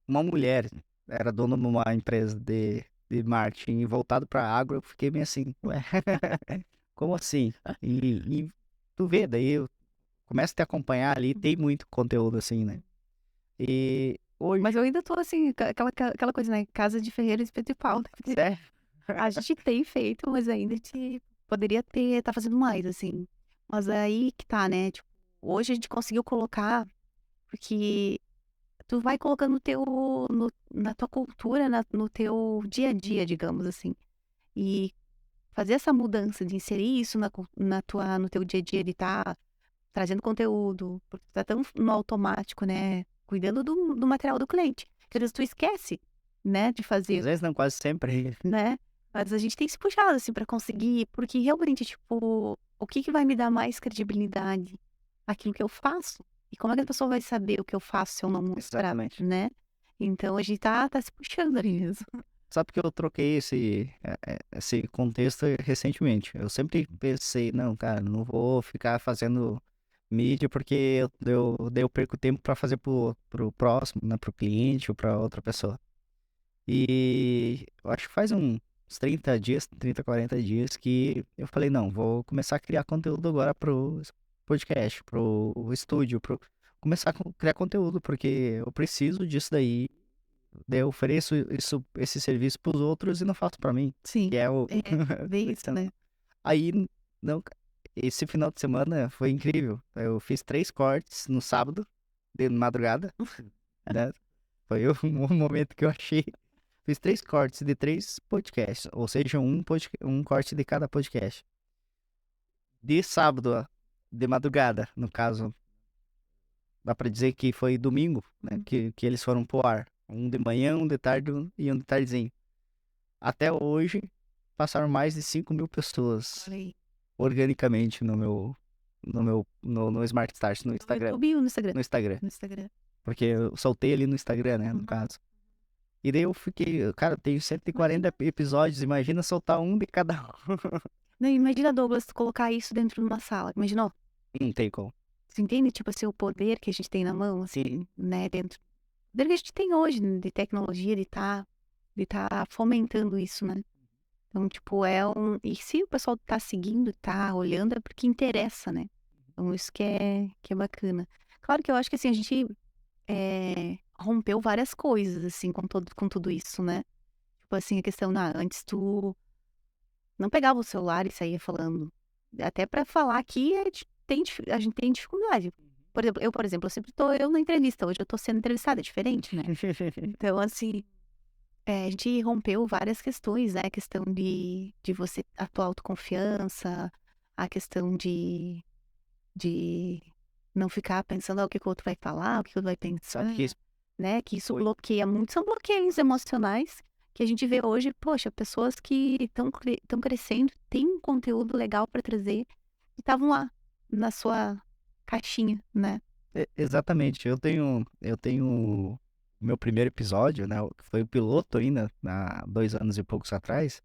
uma mulher era dona de uma empresa de marketing voltado para agro, eu fiquei meio assim, ué, como assim? E tu vê, daí eu começo a te acompanhar ali, tem muito conteúdo assim, né? E hoje, Mas eu ainda tô assim, aquela coisa, né, casa de ferreiro, espeto de pau, né. é, A gente tem feito, mas ainda a gente poderia tá fazendo mais, assim. Mas aí que tá, né, tipo, hoje a gente conseguiu colocar, porque tu vai colocando na tua cultura, no teu dia a dia, digamos assim. E fazer essa mudança de inserir isso no teu dia a dia, de estar trazendo conteúdo, porque tu tá tão no automático, né, cuidando do material do cliente, que às vezes tu esquece, né, de às fazer, vezes não, quase sempre. né. Mas a gente tem se puxado, assim, pra conseguir, porque realmente, tipo, o que que vai me dar mais credibilidade? Aquilo que eu faço. E como é que a pessoa vai saber o que eu faço se eu não mostrar, Exatamente. né. Então a gente tá se puxando ali mesmo. Sabe que eu troquei esse contexto recentemente. Eu sempre pensei, não, cara, não vou ficar fazendo mídia porque daí eu perco tempo para fazer pro próximo, né, pro cliente ou para outra pessoa. E eu acho que faz uns 30 dias, 30, 40 dias, que eu falei, não, vou começar a criar conteúdo agora pro podcast, pro estúdio, começar a criar conteúdo, porque eu preciso disso daí. Daí eu ofereço esse serviço pros outros e não faço pra mim, Sim, que é o... bem isso, né? Aí, não, esse final de semana foi incrível. Eu fiz 3 cortes no sábado, de madrugada, né? Foi o um momento que eu achei. Fiz 3 cortes de 3 podcasts, ou seja, um corte de cada podcast. De sábado, de madrugada, no caso, dá pra dizer que foi domingo, né? Que eles foram pro ar. Um de manhã, um de tarde e um de tardezinho. Até hoje, passaram mais de 5.000 pessoas Olha aí. organicamente no Smart Start, no No Instagram. YouTube e no Instagram. No Instagram. No Instagram. Porque eu soltei ali no Instagram, né, no Uhum. caso. E daí eu fiquei, cara, eu tenho 140 episódios, imagina soltar um de cada um. Não, imagina, Douglas, colocar isso dentro de uma sala. Imaginou? Não tem como. Você entende, tipo assim, o poder que a gente tem na mão, assim, né, dentro. O poder que a gente tem hoje, né, de tecnologia, de tá fomentando isso, né? Então, tipo, E se o pessoal tá seguindo, tá olhando, é porque interessa, né? Então, isso que é bacana. Claro que eu acho que, assim, a gente rompeu várias coisas, assim, com tudo isso, né? Tipo assim, a questão, antes tu não pegava o celular e saía falando. Até pra falar aqui, a gente tem dificuldade. Por exemplo, eu sempre tô eu na entrevista. Hoje eu tô sendo entrevistada, é diferente, né? Então, assim, a gente rompeu várias questões, né? A questão de você, a tua autoconfiança, a questão de não ficar pensando o que o outro vai falar, o que o outro vai pensar, Sabe que isso né? Que isso foi... bloqueia muito. São bloqueios emocionais que a gente vê hoje, poxa, pessoas que estão crescendo, têm um conteúdo legal para trazer e estavam lá na sua caixinha, né? Exatamente, eu tenho o meu primeiro episódio, né, que foi o piloto ainda, há 2 anos e poucos atrás,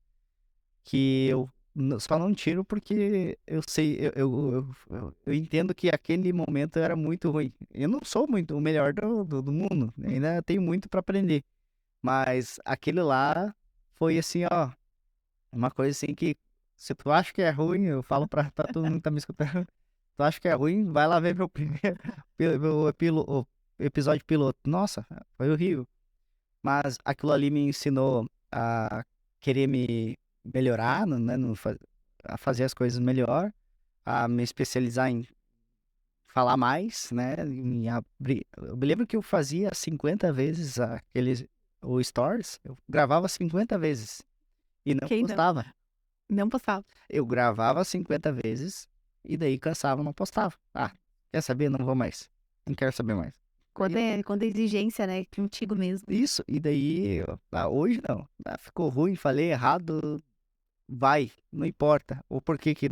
que eu só não tiro porque eu sei, eu entendo que aquele momento era muito ruim. Eu não sou muito o melhor do mundo, ainda tenho muito para aprender. Mas aquele lá foi assim, ó, uma coisa assim que se tu acha que é ruim, eu falo pra todo mundo que tá me escutando, tu acha que é ruim, vai lá ver meu primeiro, o episódio piloto. Nossa, foi horrível. Mas aquilo ali me ensinou a querer me melhorar, né, a fazer as coisas melhor, a me especializar em falar mais, né, em abrir. Eu me lembro que eu fazia 50 vezes o Stories, eu gravava 50 vezes e não Quem não? postava. Não passava. Eu gravava 50 vezes e daí cansava, não postava. Ah, quer saber? Não vou mais. Não quero saber mais. Quando é exigência, né? Contigo mesmo. Isso, e daí, hoje não. Ficou ruim, falei errado, vai, não importa. Ou por que que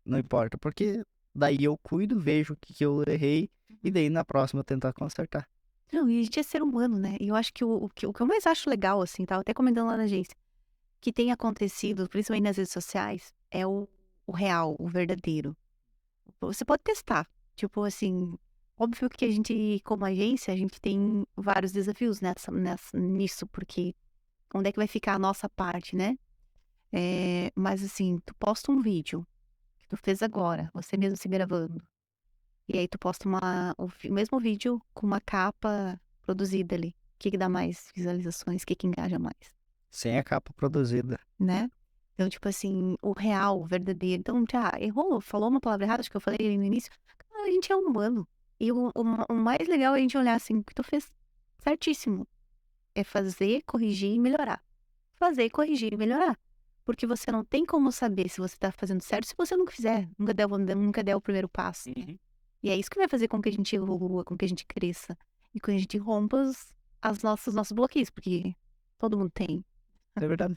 não importa? Porque daí eu cuido, vejo o que eu errei e daí na próxima eu tentar consertar. Não, e a gente é ser humano, né? E eu acho que o que eu mais acho legal, assim, tava até comentando lá na agência, que tem acontecido, principalmente nas redes sociais, é o real, o verdadeiro. Você pode testar. Tipo assim, óbvio que a gente, como agência, a gente tem vários desafios nisso, porque onde é que vai ficar a nossa parte, né? Mas assim, tu posta um vídeo que tu fez agora, você mesmo se gravando, e aí tu posta o mesmo vídeo com uma capa produzida ali. O que que dá mais visualizações? O que que engaja mais? Sem a capa produzida. Né? Então, tipo assim, o real, o verdadeiro. Então, já errou, falou uma palavra errada, acho que eu falei ali no início. Cara, a gente é humano. E o mais legal é a gente olhar assim, o que tu fez certíssimo. É fazer, corrigir e melhorar. Fazer, corrigir e melhorar. Porque você não tem como saber se você tá fazendo certo se você nunca fizer, nunca der o primeiro passo. Uhum. E é isso que vai fazer com que a gente evolua, com que a gente cresça. E com que a gente rompa os nossos bloqueios, porque todo mundo tem. É verdade.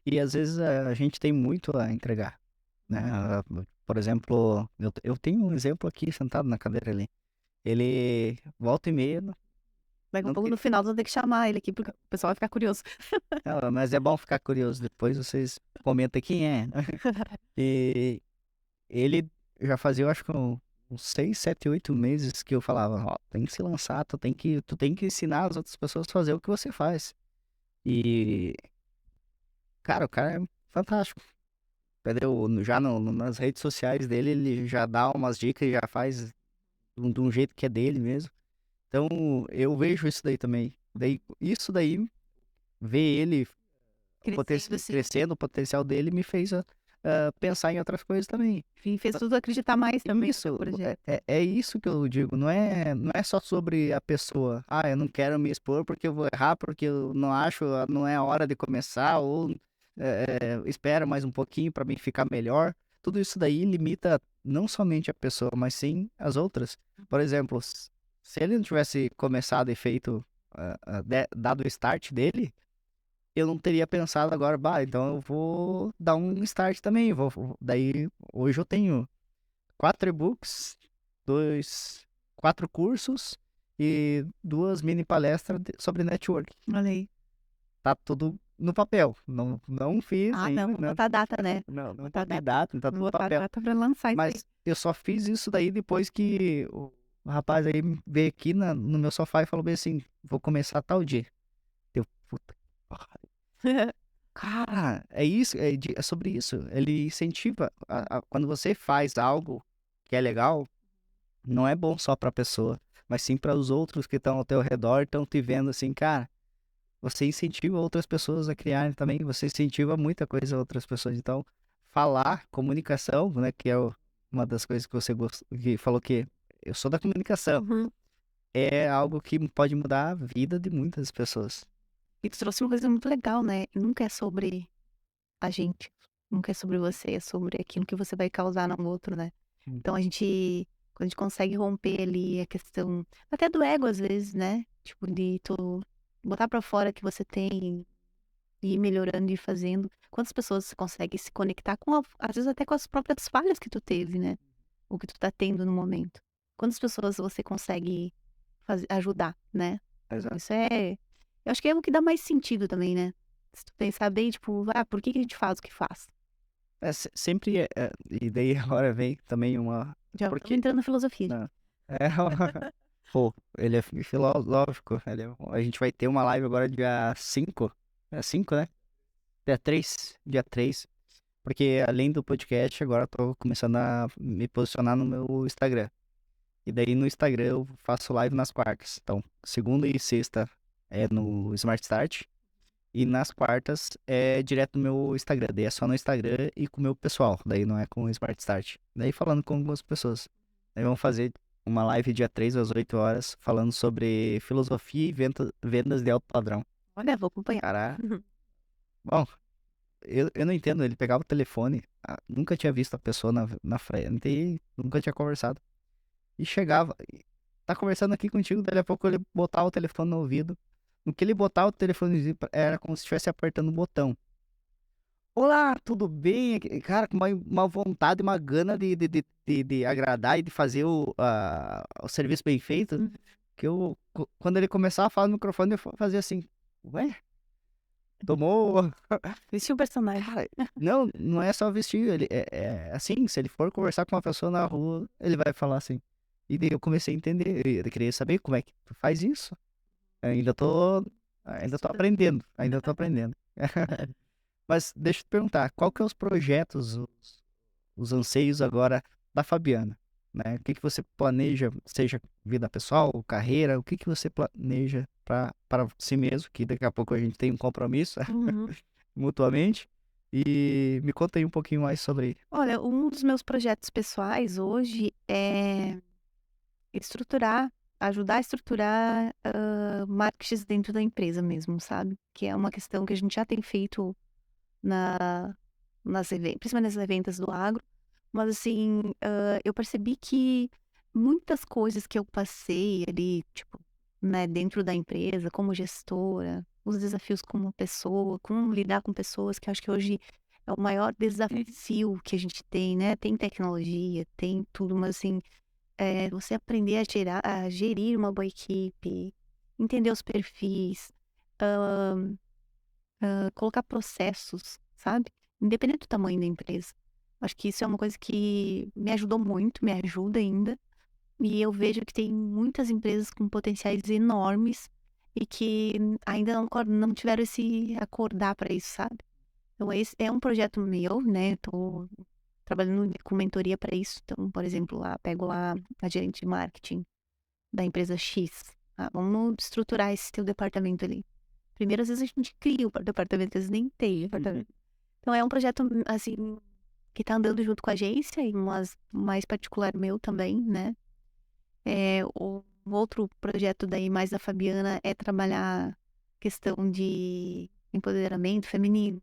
E às vezes a gente tem muito a entregar, né? Por exemplo, eu tenho um exemplo aqui sentado na cadeira ali. Ele volta e meia, Daqui a não pouco que... no final vou ter que chamar ele aqui, porque o pessoal vai ficar curioso. Não, mas é bom ficar curioso. Depois vocês comentam quem é. E ele já fazia, eu acho que uns 6, 7, 8 meses que eu falava, ó, tem que se lançar, tu tem que ensinar as outras pessoas a fazer o que você faz. E, cara, o cara é fantástico. Entendeu? Já nas redes sociais dele, ele já dá umas dicas e já faz de um jeito que é dele mesmo. Então, eu vejo isso daí também. Daí, isso daí, ver ele Crescendo, assim. crescendo, o potencial dele me fez pensar em outras coisas também. E fez tudo acreditar mais também no seu Isso, projeto. é isso que eu digo, não é só sobre a pessoa. Ah, eu não quero me expor porque eu vou errar, porque eu não acho, não é a hora de começar, ou espera mais um pouquinho para mim ficar melhor. Tudo isso daí limita não somente a pessoa, mas sim as outras. Por exemplo, se ele não tivesse começado e feito, dado o start dele, eu não teria pensado agora, bah, então eu vou dar um start também. Daí, hoje eu tenho 4 e-books, quatro cursos e 2 mini palestras sobre network. Olha aí. Tá tudo no papel. Não fiz Ah, ainda, não, vou botar data, né? não Botar tem data. data, não tá tudo Vou no botar papel. data pra lançar isso aí. Mas eu só fiz isso daí depois que o rapaz aí veio aqui no meu sofá e falou bem assim, vou começar tal dia. Eu, puta, cara, é isso, é sobre isso. Ele incentiva. Quando você faz algo que é legal, não é bom só pra pessoa, mas sim para os outros que estão ao teu redor, estão te vendo assim, cara. Você incentiva outras pessoas a criarem também, você incentiva muita coisa a outras pessoas. Então, falar, comunicação, né, que é uma das coisas que você que falou que eu sou da comunicação, Uhum. é algo que pode mudar a vida de muitas pessoas. E tu trouxe uma coisa muito legal, né? Nunca é sobre a gente. Nunca é sobre você, é sobre aquilo que você vai causar no outro, né? Hum. Então quando a gente consegue romper ali a questão, até do ego às vezes, né? Tipo, de tu botar pra fora que você tem e ir melhorando e fazendo. Quantas pessoas você consegue se conectar com, às vezes até com as próprias falhas que tu teve, né? O que tu tá tendo no momento. Quantas pessoas você consegue ajudar, né? Exato. Isso é, eu acho que é o que dá mais sentido também, né? Se tu pensar bem, tipo, por que que a gente faz o que faz? Sempre e daí agora vem também uma, Já estamos porque entrando na filosofia. não, pô, ele é filosófico, a gente vai ter uma live agora dia 5, é 5, né? Dia 3, porque além do podcast, agora eu tô começando a me posicionar no meu Instagram. E daí no Instagram eu faço live nas quartas. Então, segunda e sexta é no Smart Start. E nas quartas é direto no meu Instagram. Daí é só no Instagram e com o meu pessoal. Daí não é com o Smart Start. Daí falando com algumas pessoas. Daí vamos fazer uma live dia 3 às 8 horas falando sobre filosofia e vendas de alto padrão. Olha, vou acompanhar. Cara, bom, eu não entendo. Ele pegava o telefone, nunca tinha visto a pessoa na frente e nunca tinha conversado. E chegava, tá conversando aqui contigo, daqui a pouco ele botava o telefone no ouvido. No que ele botava o telefone, era como se estivesse apertando um botão. Olá, tudo bem? Cara, com uma vontade, uma gana de agradar e de fazer o serviço bem feito. Que quando ele começava a falar no microfone, eu fazia assim, ué, tomou. Vestiu o personagem. Cara, não é só vestir, ele é assim, se ele for conversar com uma pessoa na rua, ele vai falar assim. E daí eu comecei a entender, eu queria saber como é que tu faz isso. Ainda tô aprendendo, ainda tô aprendendo. Mas deixa eu te perguntar, qual que é os projetos, os anseios agora da Fabiana, né? O que que você planeja, seja vida pessoal, carreira, o que que você planeja para si mesmo, que daqui a pouco a gente tem um compromisso Uhum. mutuamente. E me conta aí um pouquinho mais sobre. Olha, um dos meus projetos pessoais hoje é ajudar a estruturar marketing dentro da empresa mesmo, sabe? Que é uma questão que a gente já tem feito na, principalmente nas eventos do agro, mas assim, eu percebi que muitas coisas que eu passei ali, tipo, né, dentro da empresa, como gestora, os desafios como pessoa, como lidar com pessoas, que eu acho que hoje é o maior desafio que a gente tem, né? Tem tecnologia, tem tudo, mas assim, você aprender a gerir uma boa equipe, entender os perfis, colocar processos, sabe? Independente do tamanho da empresa. Acho que isso é uma coisa que me ajudou muito, me ajuda ainda. E eu vejo que tem muitas empresas com potenciais enormes e que ainda não tiveram esse acordar para isso, sabe? Então, esse é um projeto meu, né? Tô trabalhando com mentoria para isso. Então, por exemplo, pego lá a gerente de marketing da empresa X. Vamos estruturar esse teu departamento ali. Primeiro, às vezes a gente cria o departamento, às vezes nem tem departamento. Então, é um projeto, assim, que tá andando junto com a agência e mais particular meu também, né? O outro projeto daí, mais da Fabiana, é trabalhar questão de empoderamento feminino,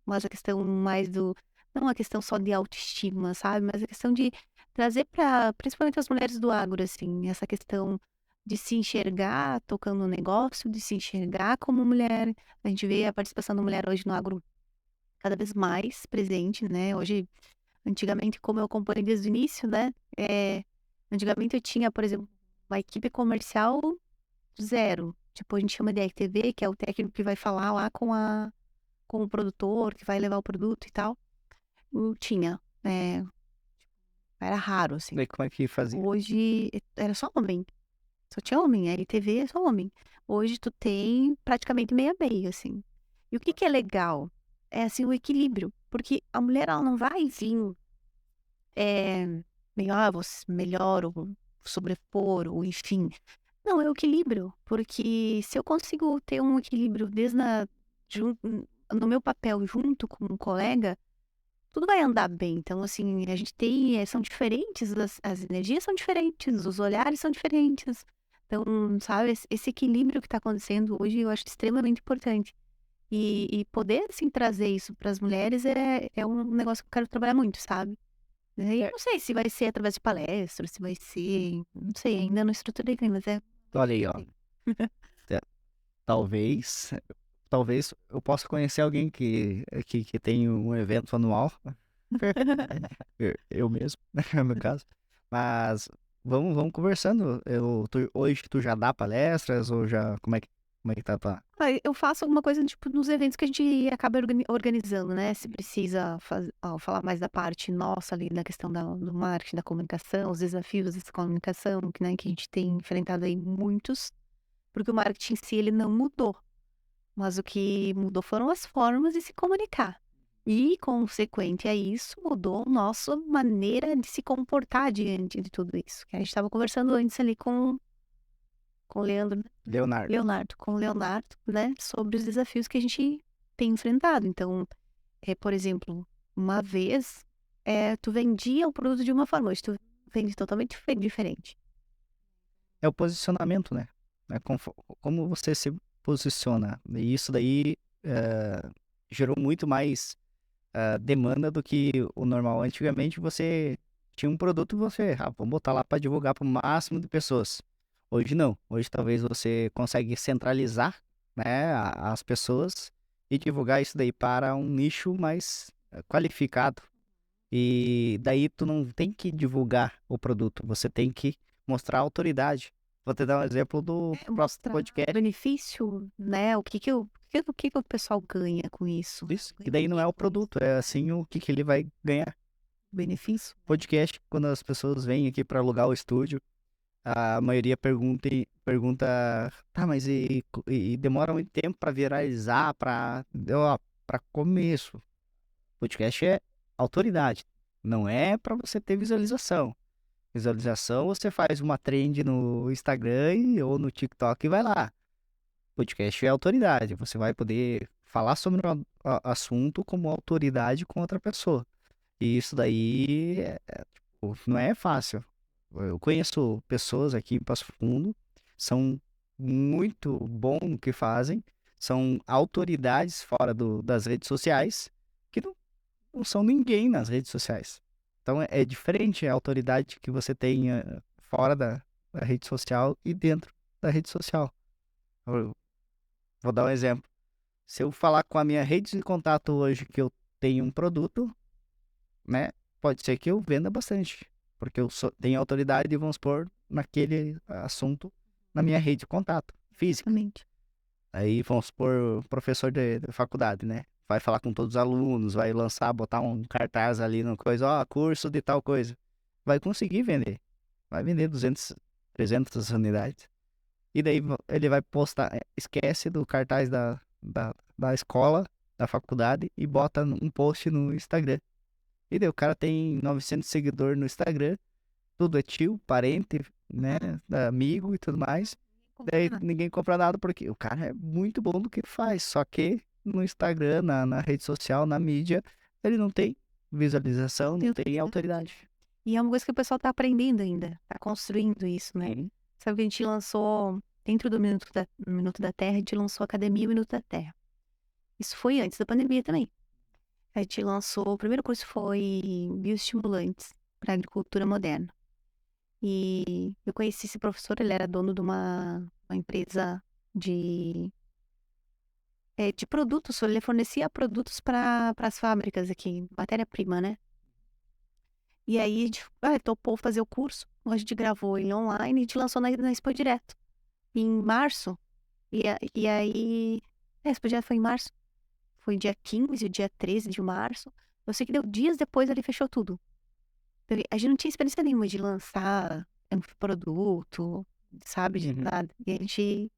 mas a questão mais não a questão só de autoestima, sabe? Mas a questão de trazer para, principalmente as mulheres do agro, assim, essa questão de se enxergar tocando no negócio, de se enxergar como mulher. A gente vê a participação da mulher hoje no agro cada vez mais presente, né? Hoje, antigamente, como eu acompanhei desde o início, né? Antigamente eu tinha, por exemplo, uma equipe comercial zero. Tipo, a gente chama de RTV, que é o técnico que vai falar lá com o produtor, que vai levar o produto e tal. Não tinha. Era raro, assim. Daí como é que fazia? Hoje era só homem. Só tinha homem. A RTV é só homem. Hoje tu tem praticamente meia meia, assim. E o que que é legal? É, assim, o equilíbrio. Porque a mulher, ela não vai vir é, melhor, ou sobrepor, ou enfim. Não, é o equilíbrio. Porque se eu consigo ter um equilíbrio no meu papel junto com um colega, tudo vai andar bem. Então, assim, a gente são diferentes, as energias são diferentes, os olhares são diferentes. Então, sabe, esse equilíbrio que está acontecendo hoje eu acho extremamente importante. E poder, assim, trazer isso para as mulheres é um negócio que eu quero trabalhar muito, sabe? E eu não sei se vai ser através de palestras, se vai ser. Não sei, ainda não estruturei bem, mas é. Olha aí, ó. É, Talvez, talvez eu possa conhecer alguém que tem um evento anual. Eu mesmo, no caso. Mas vamos conversando. Hoje tu já dá palestras ou já como é que tá? Eu faço alguma coisa, tipo, nos eventos que a gente acaba organizando, né? Se precisa falar mais da parte nossa ali, da questão do marketing, da comunicação, os desafios dessa comunicação, né, que a gente tem enfrentado aí muitos, porque o marketing em si, ele não mudou, mas o que mudou foram as formas de se comunicar. E, consequente a isso, mudou a nossa maneira de se comportar diante de tudo isso. Que a gente estava conversando antes ali com o Leandro, Leonardo. Com o Leonardo, né, sobre os desafios que a gente tem enfrentado. Então, por exemplo, uma vez, tu vendia o produto de uma forma, hoje tu vende totalmente diferente. É o posicionamento, né? Como você se posiciona. E isso daí gerou muito mais demanda do que o normal. Antigamente você tinha um produto e vamos botar lá para divulgar para o máximo de pessoas. Hoje não. Hoje talvez você consegue centralizar, né, as pessoas e divulgar isso daí para um nicho mais qualificado. E daí tu não tem que divulgar o produto, você tem que mostrar a autoridade. Vou te dar um exemplo do próprio Mostrar o podcast. benefício, né? O que que o pessoal ganha com isso? Isso, que Ganha daí não é o com isso, produto, é assim o que ele vai ganhar. benefício. Podcast, quando as pessoas vêm aqui para alugar o estúdio, a maioria pergunta, tá, mas e demora muito tempo para viralizar, para começo. Podcast é autoridade, não é para você ter visualização. Visualização, você faz uma trend no Instagram ou no TikTok e vai lá. Podcast é autoridade, você vai poder falar sobre o assunto como autoridade com outra pessoa. E isso daí tipo, não é fácil. Eu conheço pessoas aqui em Passo Fundo, são muito bom no que fazem, são autoridades fora das redes sociais, que não são ninguém nas redes sociais. Então é diferente a autoridade que você tem fora da rede social e dentro da rede social. Eu vou dar um exemplo. Se eu falar com a minha rede de contato hoje que eu tenho um produto, né? Pode ser que eu venda bastante, porque tenho autoridade, vamos supor, naquele assunto na minha rede de contato física. Exatamente. Aí vamos supor, professor de faculdade, né? Vai falar com todos os alunos, vai lançar, botar um cartaz ali no coisa, ó, curso de tal coisa. Vai conseguir vender. Vai vender 200, 300 unidades. E daí ele vai postar, esquece do cartaz da escola da faculdade e bota um post no Instagram. E daí o cara tem 900 seguidores no Instagram, tudo é tio, parente, né, amigo e tudo mais. Daí ninguém compra nada porque o cara é muito bom do que faz, só que no Instagram, na rede social, na mídia, ele não tem visualização, não tem autoridade. E é uma coisa que o pessoal tá aprendendo ainda, tá construindo isso, né? Uhum. Sabe que a gente lançou, dentro do Minuto da Terra, a gente lançou a Academia Minuto da Terra. Isso foi antes da pandemia também. A gente lançou, o primeiro curso foi Bioestimulantes para Agricultura Moderna. E eu conheci esse professor, ele era dono de uma empresa de produtos, ele fornecia produtos para as fábricas aqui, matéria-prima, né? E aí a gente topou fazer o curso, a gente gravou ele online e a gente lançou na Expo Direto, em março. E aí, a Expo Direto foi em março, foi dia 15, dia 13 de março. Eu sei que deu dias depois ele fechou tudo. A gente não tinha experiência nenhuma de lançar um produto, sabe, de Uhum. nada. E a gente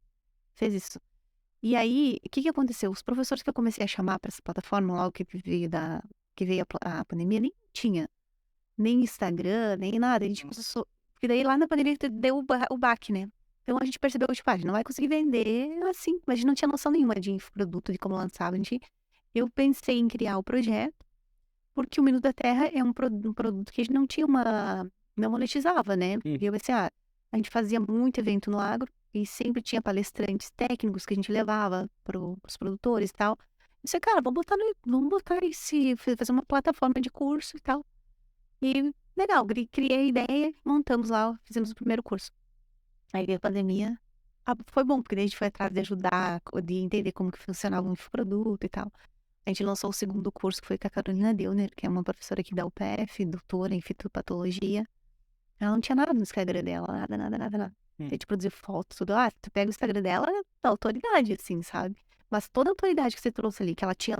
fez isso. E aí, o que que aconteceu? Os professores que eu comecei a chamar para essa plataforma, logo que veio a pandemia, nem tinha nem Instagram, nem nada. A gente começou. Porque daí lá na pandemia deu o baque, né? Então a gente percebeu, tipo, a gente não vai conseguir vender assim. Mas a gente não tinha noção nenhuma de infoproduto, de como lançava. Eu pensei em criar o projeto, porque o Minuto da Terra é um produto que a gente não tinha não monetizava, né? E eu pensei, a gente fazia muito evento no agro e sempre tinha palestrantes técnicos que a gente levava para os produtores e tal. Eu pensei, cara, vamos botar fazer uma plataforma de curso e tal. E legal, criei a ideia, montamos lá, fizemos o primeiro curso. Aí veio a pandemia. Foi bom, porque daí a gente foi atrás de ajudar, de entender como que funcionava o infoproduto e tal. A gente lançou o segundo curso, que foi com a Carolina Deuner, que é uma professora aqui da UPF, doutora em fitopatologia. Ela não tinha nada no Instagram dela, nada, nada, nada, nada. A gente produziu fotos, tudo. Tu pega o Instagram dela, da autoridade, assim, sabe? Mas toda a autoridade que você trouxe ali, que ela tinha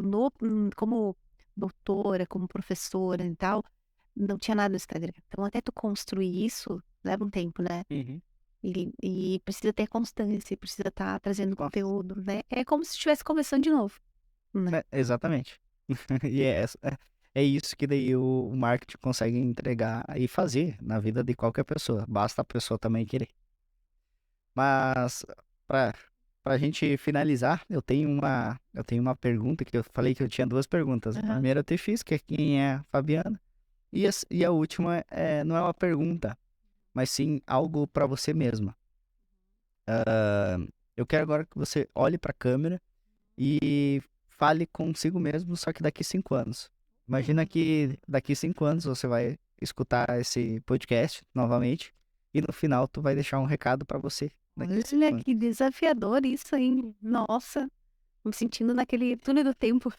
como doutora, como professora e tal, não tinha nada no Instagram. Então, até tu construir isso, leva um tempo, né? Uhum. E precisa ter constância, precisa estar trazendo conteúdo, né? É como se estivesse começando de novo, né? Exatamente. E é isso que daí o marketing consegue entregar e fazer na vida de qualquer pessoa. Basta a pessoa também querer. Mas para a gente finalizar, eu tenho uma pergunta que eu falei que eu tinha duas perguntas. A Aham. primeira eu te fiz, que é quem é a Fabiana. E a última não é uma pergunta, mas sim algo para você mesma. Eu quero agora que você olhe para a câmera e fale consigo mesmo, só que daqui 5 anos. Imagina que daqui 5 anos você vai escutar esse podcast novamente e no final tu vai deixar um recado para você daqui 5 Olha anos. que desafiador isso, hein? Nossa, me sentindo naquele túnel do tempo.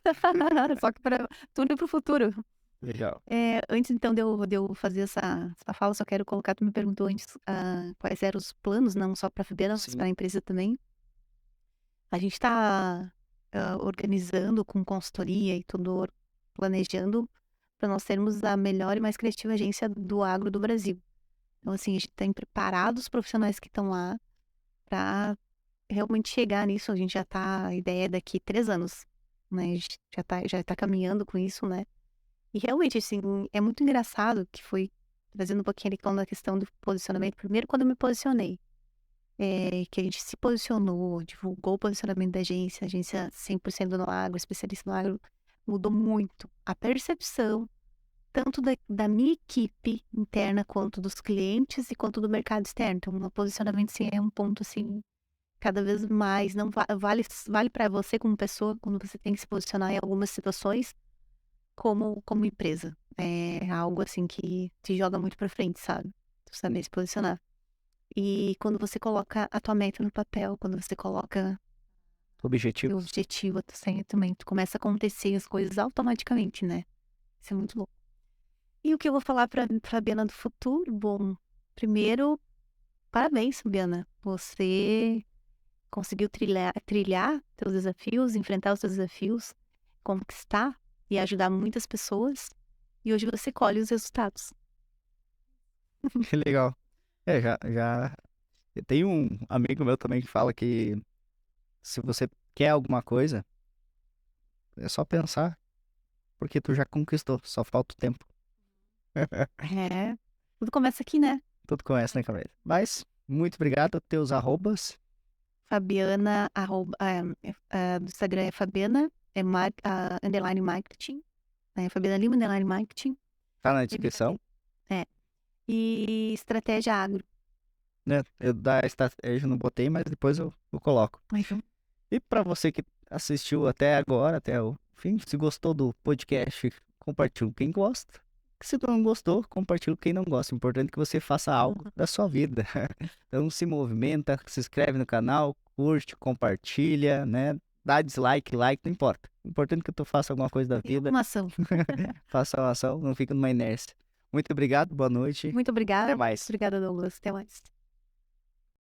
Só que para túnel para o futuro. Legal. Antes então de eu fazer essa fala, só quero colocar, tu me perguntou antes quais eram os planos, não só para a Fabiana, mas Sim. para a empresa também. A gente está organizando com consultoria e tudo, planejando para nós termos a melhor e mais criativa agência do agro do Brasil. Então, assim, a gente tem preparado os profissionais que estão lá para realmente chegar nisso. A gente já tá, a ideia é daqui 3 anos, né? A gente já tá caminhando com isso, né? E realmente, assim, é muito engraçado que foi trazendo um pouquinho ali falando da questão do posicionamento. Primeiro, quando eu me posicionei, que a gente se posicionou, divulgou o posicionamento da agência 100% no agro, especialista no agro, mudou muito a percepção, tanto da minha equipe interna, quanto dos clientes e quanto do mercado externo. Então, o posicionamento, assim, é um ponto, assim, cada vez mais, não vale para você como pessoa, quando você tem que se posicionar em algumas situações, como empresa. É algo assim que te joga muito pra frente, sabe? Tu saber se posicionar. E quando você coloca a tua meta no papel, quando você coloca teu Objetivos. objetivo, também, tu começa a acontecer as coisas automaticamente, né? Isso é muito louco. E o que eu vou falar pra Biana do futuro? Bom, primeiro, parabéns, Biana. Você conseguiu trilhar teus desafios, enfrentar os teus desafios, conquistar e ajudar muitas pessoas. E hoje você colhe os resultados. Que legal. Já. Tem um amigo meu também que fala que se você quer alguma coisa, É só pensar, porque tu já conquistou, só falta o tempo. É, tudo começa aqui, né? Tudo conhece, né, cabeça? Mas, muito obrigado, teus arrobas. Fabiana, do Instagram é Fabiana, underline marketing, Fabiana Lima, underline marketing. Tá na E descrição, É. E estratégia agro. né? Eu da estratégia não botei, mas depois eu coloco. E para você que assistiu até agora, até o fim, se gostou do podcast, compartilhe com quem gosta. Se tu não gostou, compartilhe com quem não gosta. O importante é que você faça algo da sua vida. Então se movimenta, se inscreve no canal, curte, compartilha, né? Dá dislike, like, não importa. O importante é que tu faça alguma coisa da vida, Uma ação. faça uma ação, não fique numa inércia. Muito obrigado, boa noite. Muito obrigada. Até mais. Obrigada, Douglas. Até mais.